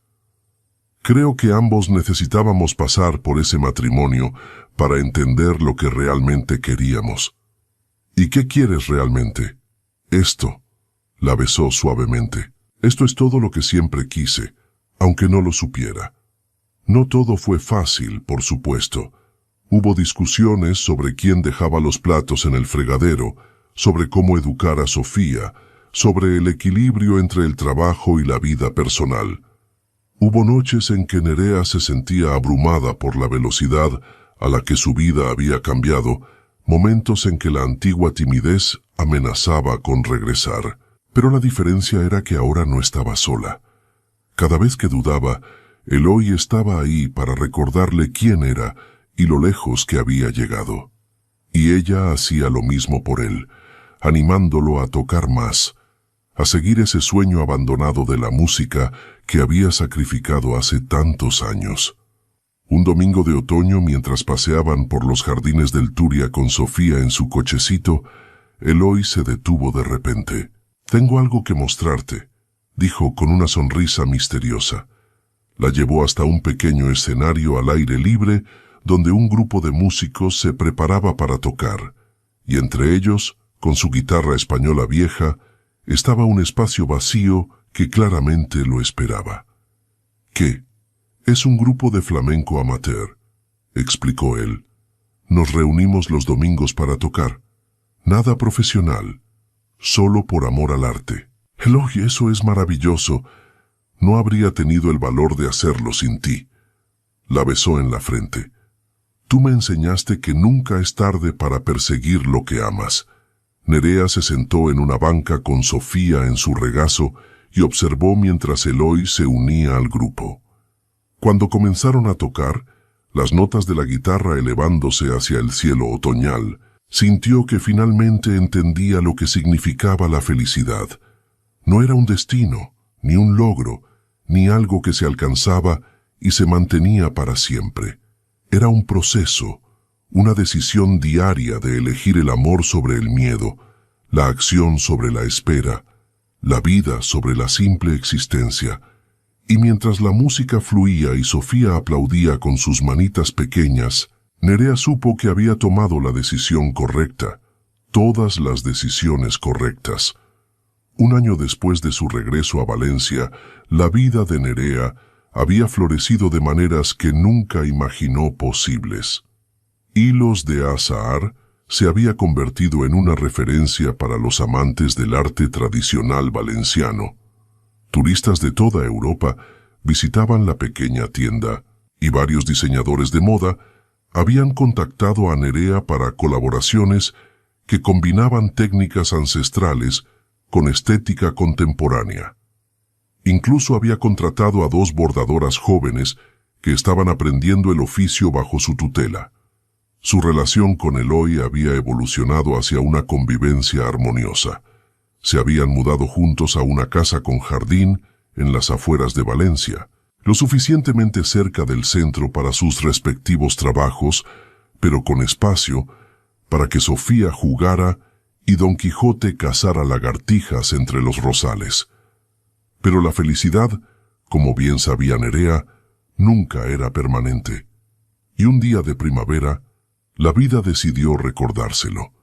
[SPEAKER 1] «Creo que ambos necesitábamos pasar por ese matrimonio para entender lo que realmente queríamos». «¿Y qué quieres realmente?» «Esto», la besó suavemente. «Esto es todo lo que siempre quise, aunque no lo supiera». No todo fue fácil, por supuesto. Hubo discusiones sobre quién dejaba los platos en el fregadero, sobre cómo educar a Sofía, sobre el equilibrio entre el trabajo y la vida personal. Hubo noches en que Nerea se sentía abrumada por la velocidad a la que su vida había cambiado, momentos en que la antigua timidez amenazaba con regresar. Pero la diferencia era que ahora no estaba sola. Cada vez que dudaba, Eloy estaba ahí para recordarle quién era y lo lejos que había llegado. Y ella hacía lo mismo por él, animándolo a tocar más, a seguir ese sueño abandonado de la música que había sacrificado hace tantos años. Un domingo de otoño, mientras paseaban por los jardines del Turia con Sofía en su cochecito, Eloy se detuvo de repente. «Tengo algo que mostrarte», dijo con una sonrisa misteriosa. La llevó hasta un pequeño escenario al aire libre donde un grupo de músicos se preparaba para tocar, y entre ellos, con su guitarra española vieja, estaba un espacio vacío que claramente lo esperaba. «¿Qué? Es un grupo de flamenco amateur», explicó él. «Nos reunimos los domingos para tocar. Nada profesional, solo por amor al arte». «Eloy, eso es maravilloso. No habría tenido el valor de hacerlo sin ti». La besó en la frente. «Tú me enseñaste que nunca es tarde para perseguir lo que amas». Nerea se sentó en una banca con Sofía en su regazo y observó mientras Eloy se unía al grupo. Cuando comenzaron a tocar, las notas de la guitarra elevándose hacia el cielo otoñal, sintió que finalmente entendía lo que significaba la felicidad. No era un destino, ni un logro, ni algo que se alcanzaba y se mantenía para siempre. Era un proceso, una decisión diaria de elegir el amor sobre el miedo, la acción sobre la espera, la vida sobre la simple existencia. Y mientras la música fluía y Sofía aplaudía con sus manitas pequeñas, Nerea supo que había tomado la decisión correcta, todas las decisiones correctas. Un año después de su regreso a Valencia, la vida de Nerea había florecido de maneras que nunca imaginó posibles. Hilos de Azahar se había convertido en una referencia para los amantes del arte tradicional valenciano. Turistas de toda Europa visitaban la pequeña tienda y varios diseñadores de moda habían contactado a Nerea para colaboraciones que combinaban técnicas ancestrales con estética contemporánea. Incluso había contratado a 2 bordadoras jóvenes que estaban aprendiendo el oficio bajo su tutela. Su relación con Eloy había evolucionado hacia una convivencia armoniosa. Se habían mudado juntos a una casa con jardín en las afueras de Valencia, lo suficientemente cerca del centro para sus respectivos trabajos, pero con espacio para que Sofía jugara y Don Quijote cazara lagartijas entre los rosales. Pero la felicidad, como bien sabía Nerea, nunca era permanente. Y un día de primavera, la vida decidió recordárselo.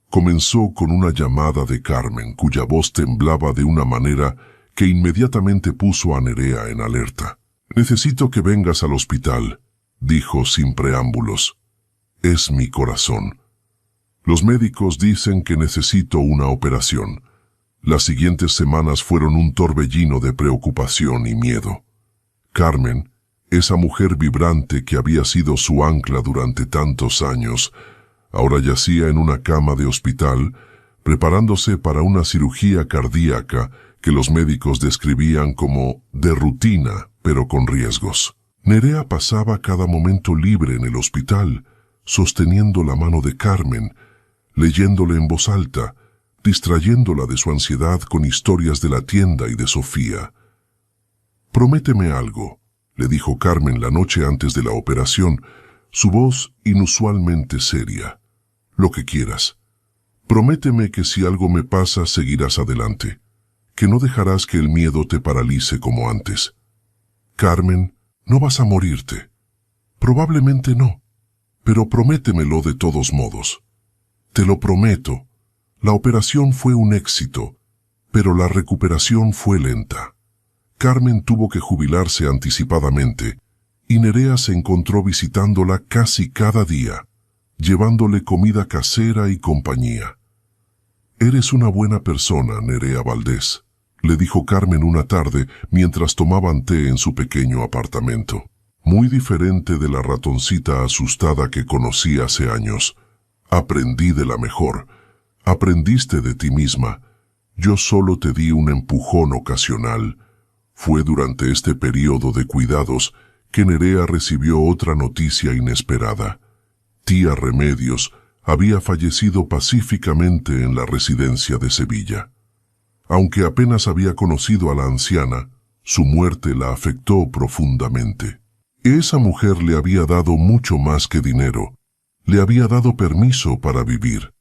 [SPEAKER 1] Comenzó con una llamada de Carmen, cuya voz temblaba de una manera que inmediatamente puso a Nerea en alerta. «Necesito que vengas al hospital», dijo sin preámbulos. «Es mi corazón. Los médicos dicen que necesito una operación. Las siguientes semanas fueron un torbellino de preocupación y miedo. Carmen, esa mujer vibrante que había sido su ancla durante tantos años, ahora yacía en una cama de hospital, preparándose para una cirugía cardíaca que los médicos describían como de rutina, pero con riesgos. Nerea pasaba cada momento libre en el hospital, sosteniendo la mano de Carmen, leyéndole en voz alta, distrayéndola de su ansiedad con historias de la tienda y de Sofía. «Prométeme algo», le dijo Carmen la noche antes de la operación, su voz inusualmente seria. «Lo que quieras. Prométeme que si algo me pasa seguirás adelante, que no dejarás que el miedo te paralice como antes. Carmen, no vas a morirte. Probablemente no, pero prométemelo de todos modos. Te lo prometo. La operación fue un éxito, pero la recuperación fue lenta. Carmen tuvo que jubilarse anticipadamente y Nerea se encontró visitándola casi cada día, llevándole comida casera y compañía. «Eres una buena persona, Nerea Valdés», le dijo Carmen una tarde mientras tomaban té en su pequeño apartamento. «Muy diferente de la ratoncita asustada que conocí hace años. Aprendí de la mejor. Aprendiste de ti misma. Yo solo te di un empujón ocasional». Fue durante este periodo de cuidados que Nerea recibió otra noticia inesperada. Tía Remedios había fallecido pacíficamente en la residencia de Sevilla. Aunque apenas había conocido a la anciana, su muerte la afectó profundamente. Esa mujer le había dado mucho más que dinero. Le había dado permiso para vivir.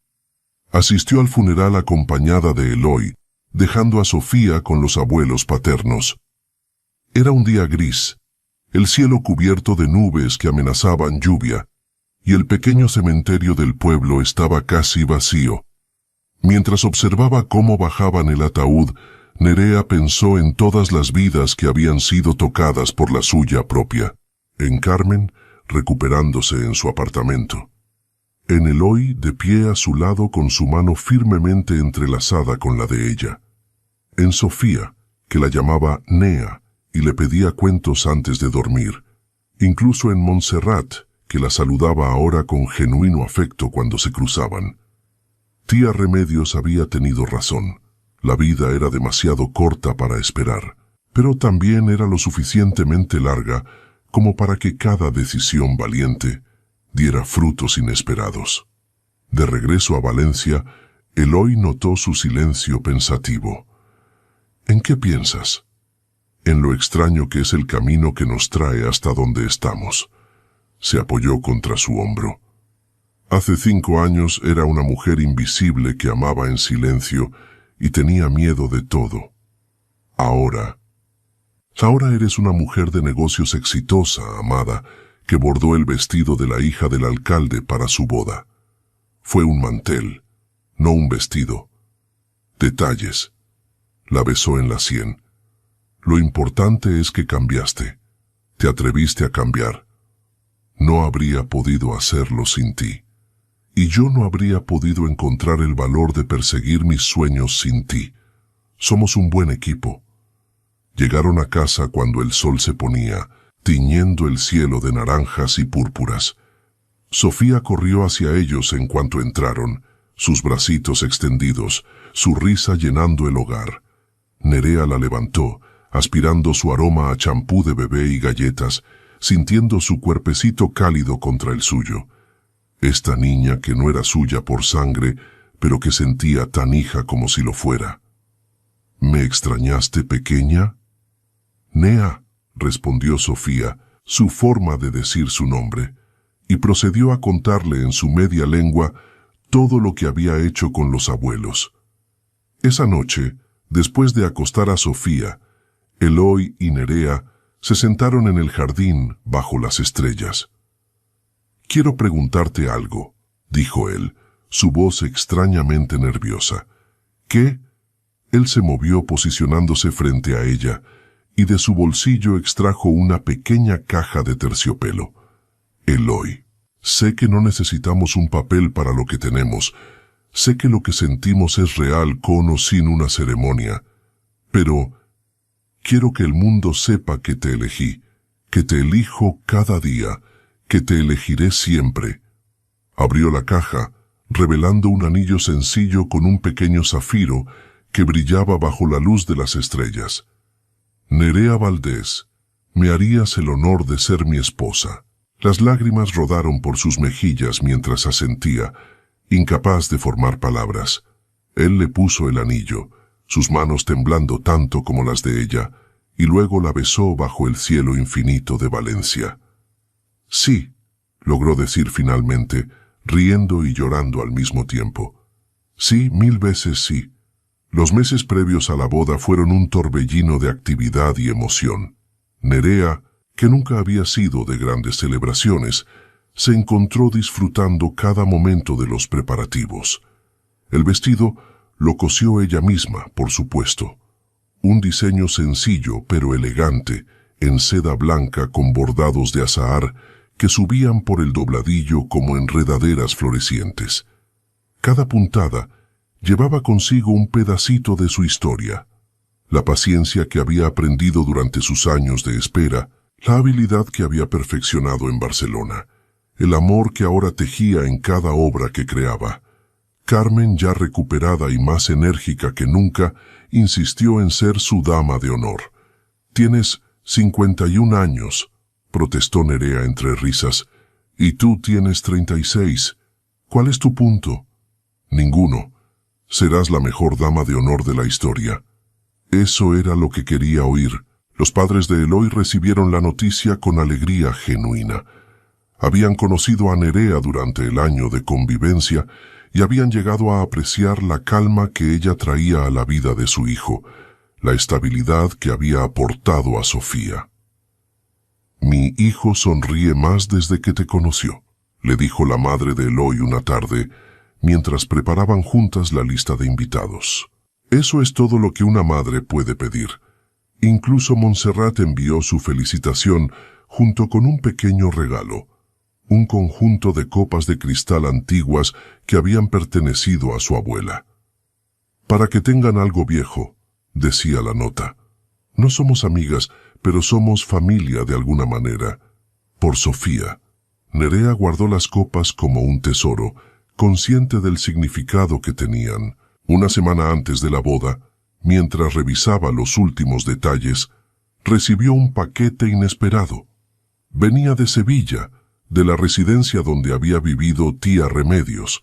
[SPEAKER 1] Asistió al funeral acompañada de Eloy, dejando a Sofía con los abuelos paternos. Era un día gris, el cielo cubierto de nubes que amenazaban lluvia, y el pequeño cementerio del pueblo estaba casi vacío. Mientras observaba cómo bajaban el ataúd, Nerea pensó en todas las vidas que habían sido tocadas por la suya propia. En Carmen, recuperándose en su apartamento. En Eloy, de pie a su lado con su mano firmemente entrelazada con la de ella. En Sofía, que la llamaba Nea y le pedía cuentos antes de dormir. Incluso en Montserrat, que la saludaba ahora con genuino afecto cuando se cruzaban. Tía Remedios había tenido razón. La vida era demasiado corta para esperar, pero también era lo suficientemente larga como para que cada decisión valiente diera frutos inesperados. De regreso a Valencia, Eloy notó su silencio pensativo. «¿En qué piensas?» «En lo extraño que es el camino que nos trae hasta donde estamos». Se apoyó contra su hombro. Hace 5 años era una mujer invisible que amaba en silencio y tenía miedo de todo. Ahora eres una mujer de negocios exitosa, amada, que bordó el vestido de la hija del alcalde para su boda. Fue un mantel, no un vestido. Detalles. La besó en la sien. Lo importante es que cambiaste. Te atreviste a cambiar. No habría podido hacerlo sin ti. Y yo no habría podido encontrar el valor de perseguir mis sueños sin ti. Somos un buen equipo. Llegaron a casa cuando el sol se ponía, tiñendo el cielo de naranjas y púrpuras. Sofía corrió hacia ellos en cuanto entraron, sus bracitos extendidos, su risa llenando el hogar. Nerea la levantó, aspirando su aroma a champú de bebé y galletas, sintiendo su cuerpecito cálido contra el suyo. Esta niña que no era suya por sangre, pero que sentía tan hija como si lo fuera. «¿Me extrañaste, pequeña?» «Nea», respondió Sofía, su forma de decir su nombre, y procedió a contarle en su media lengua todo lo que había hecho con los abuelos. Esa noche, después de acostar a Sofía, Eloy y Nerea se sentaron en el jardín bajo las estrellas. «Quiero preguntarte algo», dijo él, su voz extrañamente nerviosa. «¿Qué?» Él se movió posicionándose frente a ella y de su bolsillo extrajo una pequeña caja de terciopelo. «Eloy, sé que no necesitamos un papel para lo que tenemos. Sé que lo que sentimos es real con o sin una ceremonia, pero quiero que el mundo sepa que te elegí, que te elijo cada día, que te elegiré siempre. Abrió la caja, revelando un anillo sencillo con un pequeño zafiro que brillaba bajo la luz de las estrellas. Nerea Valdés, me harías el honor de ser mi esposa. Las lágrimas rodaron por sus mejillas mientras asentía, incapaz de formar palabras. Él le puso el anillo, sus manos temblando tanto como las de ella, y luego la besó bajo el cielo infinito de Valencia. Sí, logró decir finalmente, riendo y llorando al mismo tiempo. Sí, 1000 veces sí. Los meses previos a la boda fueron un torbellino de actividad y emoción. Nerea, que nunca había sido de grandes celebraciones, se encontró disfrutando cada momento de los preparativos. El vestido lo cosió ella misma, por supuesto. Un diseño sencillo pero elegante, en seda blanca con bordados de azahar que subían por el dobladillo como enredaderas florecientes. Cada puntada llevaba consigo un pedacito de su historia. La paciencia que había aprendido durante sus años de espera, la habilidad que había perfeccionado en Barcelona, el amor que ahora tejía en cada obra que creaba. Carmen, ya recuperada y más enérgica que nunca, insistió en ser su dama de honor. «Tienes 51 años», protestó Nerea entre risas, «y tú tienes 36. ¿Cuál es tu punto?» «Ninguno. Serás la mejor dama de honor de la historia». Eso era lo que quería oír. Los padres de Eloy recibieron la noticia con alegría genuina. Habían conocido a Nerea durante el año de convivencia y habían llegado a apreciar la calma que ella traía a la vida de su hijo, la estabilidad que había aportado a Sofía. «Mi hijo sonríe más desde que te conoció», le dijo la madre de Eloy una tarde, mientras preparaban juntas la lista de invitados. Eso es todo lo que una madre puede pedir. Incluso Montserrat envió su felicitación junto con un pequeño regalo, un conjunto de copas de cristal antiguas que habían pertenecido a su abuela. «Para que tengan algo viejo», decía la nota. «No somos amigas, pero somos familia de alguna manera. Por Sofía». Nerea guardó las copas como un tesoro, consciente del significado que tenían. Una semana antes de la boda, mientras revisaba los últimos detalles, recibió un paquete inesperado. Venía de Sevilla, de la residencia donde había vivido tía Remedios.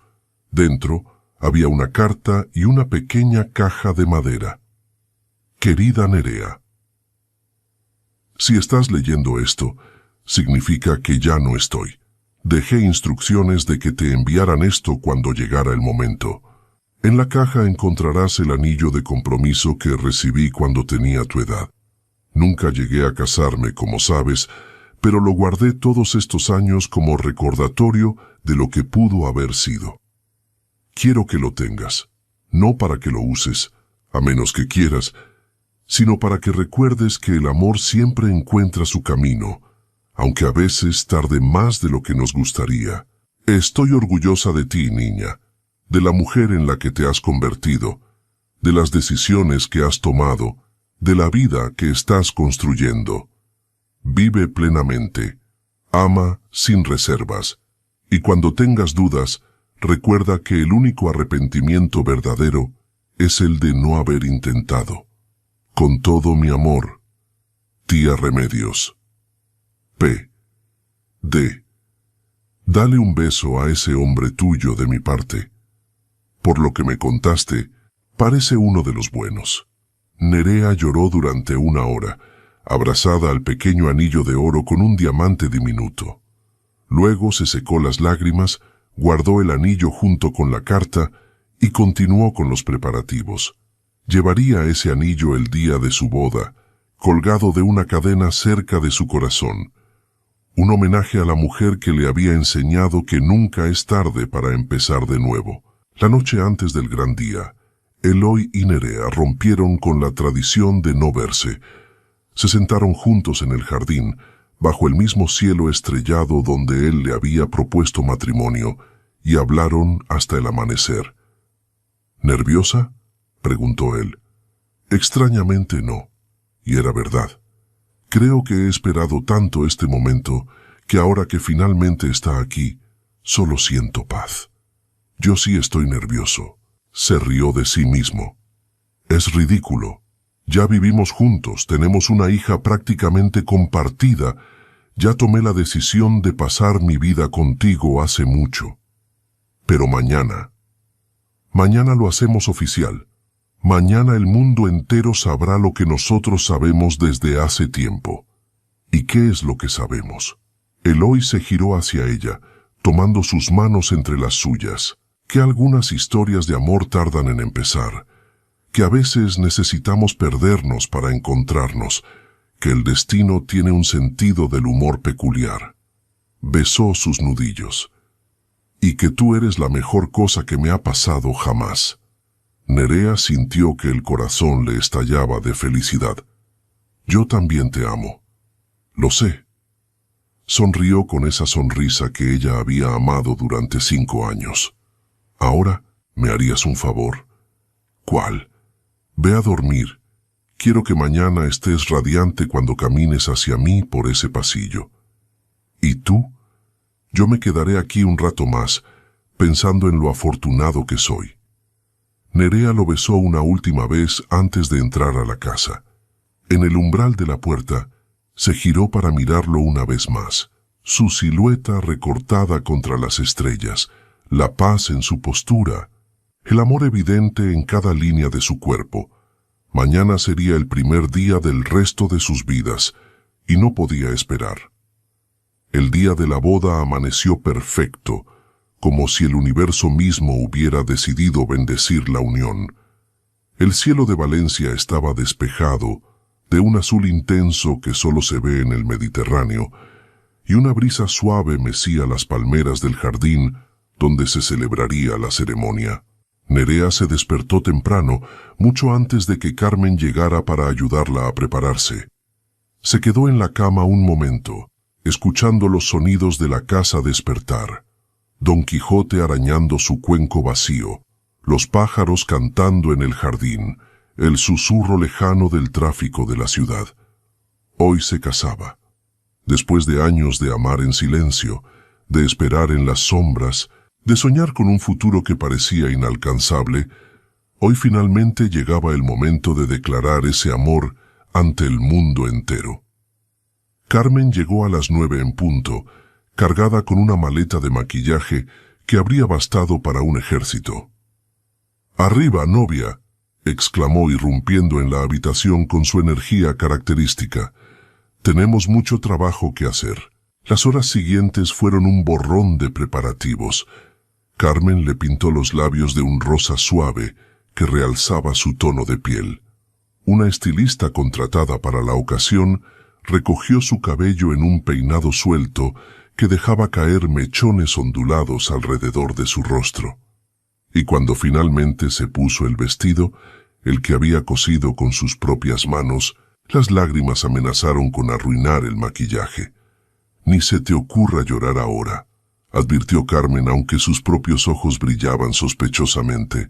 [SPEAKER 1] Dentro había una carta y una pequeña caja de madera. «Querida Nerea, si estás leyendo esto, significa que ya no estoy. Dejé instrucciones de que te enviaran esto cuando llegara el momento. En la caja encontrarás el anillo de compromiso que recibí cuando tenía tu edad. Nunca llegué a casarme, como sabes, pero lo guardé todos estos años como recordatorio de lo que pudo haber sido. Quiero que lo tengas, no para que lo uses, a menos que quieras, sino para que recuerdes que el amor siempre encuentra su camino, aunque a veces tarde más de lo que nos gustaría. Estoy orgullosa de ti, niña, de la mujer en la que te has convertido, de las decisiones que has tomado, de la vida que estás construyendo. Vive plenamente, ama sin reservas, y cuando tengas dudas, recuerda que el único arrepentimiento verdadero es el de no haber intentado. Con todo mi amor, tía Remedios. P. D. Dale un beso a ese hombre tuyo de mi parte. Por lo que me contaste, parece uno de los buenos». Nerea lloró durante 1 hora, abrazada al pequeño anillo de oro con un diamante diminuto. Luego se secó las lágrimas, guardó el anillo junto con la carta y continuó con los preparativos. Llevaría ese anillo el día de su boda, colgado de una cadena cerca de su corazón. Un homenaje a la mujer que le había enseñado que nunca es tarde para empezar de nuevo. La noche antes del gran día, Eloy y Nerea rompieron con la tradición de no verse. Se sentaron juntos en el jardín, bajo el mismo cielo estrellado donde él le había propuesto matrimonio, y hablaron hasta el amanecer. ¿Nerviosa?, preguntó él. Extrañamente no. Y era verdad. Creo que he esperado tanto este momento que ahora que finalmente está aquí, solo siento paz. Yo sí estoy nervioso. Se rió de sí mismo. Es ridículo. Ya vivimos juntos, tenemos una hija prácticamente compartida. Ya tomé la decisión de pasar mi vida contigo hace mucho. Pero mañana lo hacemos oficial. Mañana el mundo entero sabrá lo que nosotros sabemos desde hace tiempo. ¿Y qué es lo que sabemos? Eloy se giró hacia ella, tomando sus manos entre las suyas. Que algunas historias de amor tardan en empezar, que a veces necesitamos perdernos para encontrarnos, que el destino tiene un sentido del humor peculiar. Besó sus nudillos. Y que tú eres la mejor cosa que me ha pasado jamás. Nerea sintió que el corazón le estallaba de felicidad. Yo también te amo. Lo sé. Sonrió con esa sonrisa que ella había amado durante 5 años. Ahora, ¿me harías un favor? ¿Cuál? Ve a dormir. Quiero que mañana estés radiante cuando camines hacia mí por ese pasillo. ¿Y tú? Yo me quedaré aquí un rato más, pensando en lo afortunado que soy. Nerea lo besó una última vez antes de entrar a la casa. En el umbral de la puerta, se giró para mirarlo una vez más. Su silueta recortada contra las estrellas, la paz en su postura, el amor evidente en cada línea de su cuerpo. Mañana sería el primer día del resto de sus vidas, y no podía esperar. El día de la boda amaneció perfecto, como si el universo mismo hubiera decidido bendecir la unión. El cielo de Valencia estaba despejado, de un azul intenso que solo se ve en el Mediterráneo, y una brisa suave mecía las palmeras del jardín donde se celebraría la ceremonia. Nerea se despertó temprano, mucho antes de que Carmen llegara para ayudarla a prepararse. Se quedó en la cama un momento, escuchando los sonidos de la casa despertar. Don Quijote arañando su cuenco vacío, los pájaros cantando en el jardín, el susurro lejano del tráfico de la ciudad. Hoy se casaba. Después de años de amar en silencio, de esperar en las sombras, de soñar con un futuro que parecía inalcanzable, hoy finalmente llegaba el momento de declarar ese amor ante el mundo entero. Carmen llegó a las 9 en punto, cargada con una maleta de maquillaje que habría bastado para un ejército. «¡Arriba, novia!», exclamó irrumpiendo en la habitación con su energía característica. «Tenemos mucho trabajo que hacer». Las horas siguientes fueron un borrón de preparativos. Carmen le pintó los labios de un rosa suave que realzaba su tono de piel. Una estilista contratada para la ocasión recogió su cabello en un peinado suelto que dejaba caer mechones ondulados alrededor de su rostro. Y cuando finalmente se puso el vestido, el que había cosido con sus propias manos, las lágrimas amenazaron con arruinar el maquillaje. «Ni se te ocurra llorar ahora», advirtió Carmen, aunque sus propios ojos brillaban sospechosamente.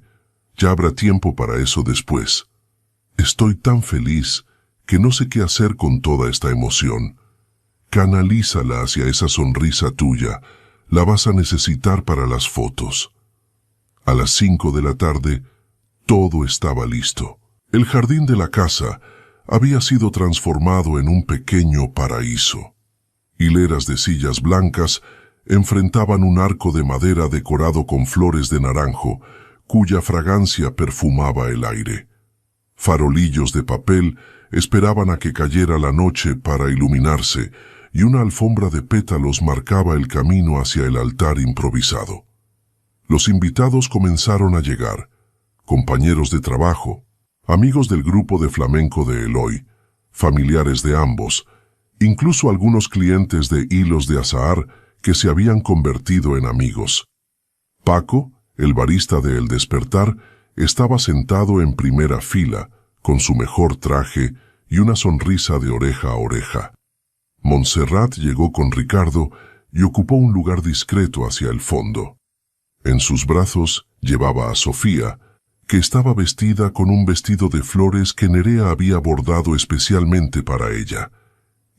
[SPEAKER 1] «Ya habrá tiempo para eso después. Estoy tan feliz que no sé qué hacer con toda esta emoción. Canalízala hacia esa sonrisa tuya, la vas a necesitar para las fotos». A las 5 de la tarde, todo estaba listo. El jardín de la casa había sido transformado en un pequeño paraíso. Hileras de sillas blancas enfrentaban un arco de madera decorado con flores de naranjo, cuya fragancia perfumaba el aire. Farolillos de papel esperaban a que cayera la noche para iluminarse, y una alfombra de pétalos marcaba el camino hacia el altar improvisado. Los invitados comenzaron a llegar, compañeros de trabajo, amigos del grupo de flamenco de Eloy, familiares de ambos, incluso algunos clientes de Hilos de Azahar que se habían convertido en amigos. Paco, el barista de El Despertar, estaba sentado en primera fila, con su mejor traje y una sonrisa de oreja a oreja. Montserrat llegó con Ricardo y ocupó un lugar discreto hacia el fondo. En sus brazos llevaba a Sofía, que estaba vestida con un vestido de flores que Nerea había bordado especialmente para ella.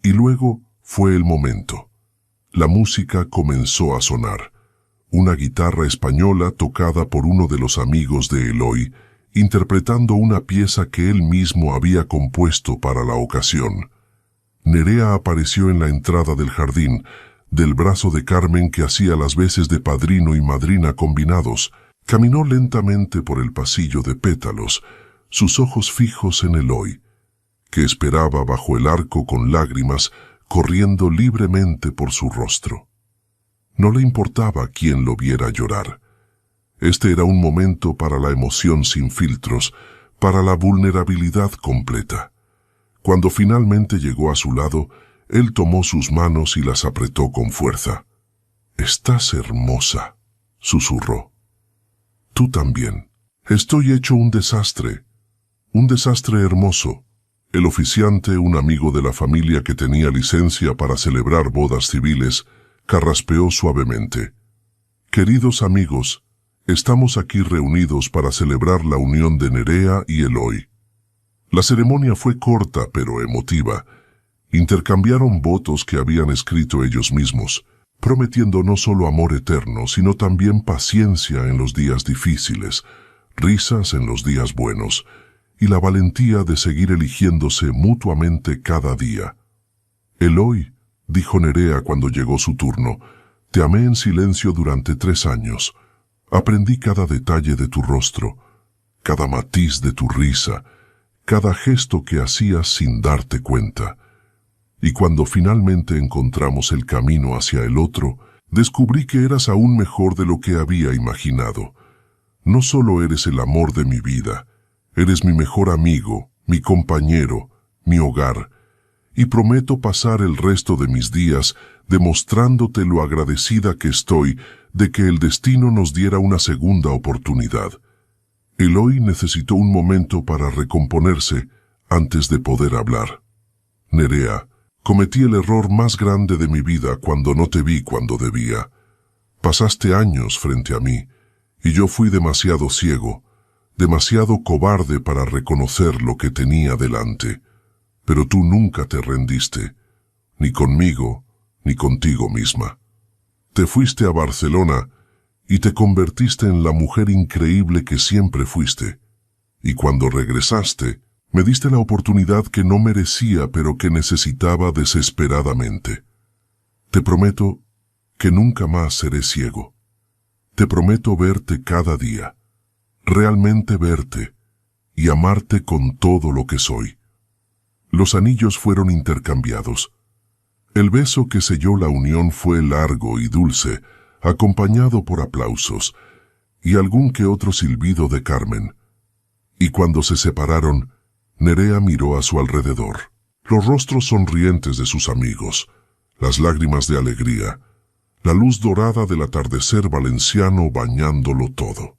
[SPEAKER 1] Y luego fue el momento. La música comenzó a sonar. Una guitarra española tocada por uno de los amigos de Eloy, interpretando una pieza que él mismo había compuesto para la ocasión. Nerea apareció en la entrada del jardín, del brazo de Carmen que hacía las veces de padrino y madrina combinados. Caminó lentamente por el pasillo de pétalos, sus ojos fijos en Eloy, que esperaba bajo el arco con lágrimas corriendo libremente por su rostro. No le importaba quién lo viera llorar. Este era un momento para la emoción sin filtros, para la vulnerabilidad completa. Cuando finalmente llegó a su lado, él tomó sus manos y las apretó con fuerza. «Estás hermosa», susurró. «Tú también. Estoy hecho un desastre hermoso». El oficiante, un amigo de la familia que tenía licencia para celebrar bodas civiles, carraspeó suavemente. «Queridos amigos, estamos aquí reunidos para celebrar la unión de Nerea y Eloy». La ceremonia fue corta pero emotiva. Intercambiaron votos que habían escrito ellos mismos, prometiendo no solo amor eterno, sino también paciencia en los días difíciles, risas en los días buenos, y la valentía de seguir eligiéndose mutuamente cada día. «Eloy», dijo Nerea cuando llegó su turno, «te amé en silencio durante 3 años. Aprendí cada detalle de tu rostro, cada matiz de tu risa, cada gesto que hacías sin darte cuenta. Y cuando finalmente encontramos el camino hacia el otro, descubrí que eras aún mejor de lo que había imaginado. No solo eres el amor de mi vida, eres mi mejor amigo, mi compañero, mi hogar, y prometo pasar el resto de mis días demostrándote lo agradecida que estoy de que el destino nos diera una segunda oportunidad». Eloy necesitó un momento para recomponerse antes de poder hablar. «Nerea, cometí el error más grande de mi vida cuando no te vi cuando debía. Pasaste años frente a mí, y yo fui demasiado ciego, demasiado cobarde para reconocer lo que tenía delante. Pero tú nunca te rendiste, ni conmigo, ni contigo misma. Te fuiste a Barcelona y te convertiste en la mujer increíble que siempre fuiste. Y cuando regresaste, me diste la oportunidad que no merecía pero que necesitaba desesperadamente. Te prometo que nunca más seré ciego. Te prometo verte cada día, realmente verte y amarte con todo lo que soy». Los anillos fueron intercambiados. El beso que selló la unión fue largo y dulce, acompañado por aplausos y algún que otro silbido de Carmen. Y cuando se separaron, Nerea miró a su alrededor, los rostros sonrientes de sus amigos, las lágrimas de alegría, la luz dorada del atardecer valenciano bañándolo todo.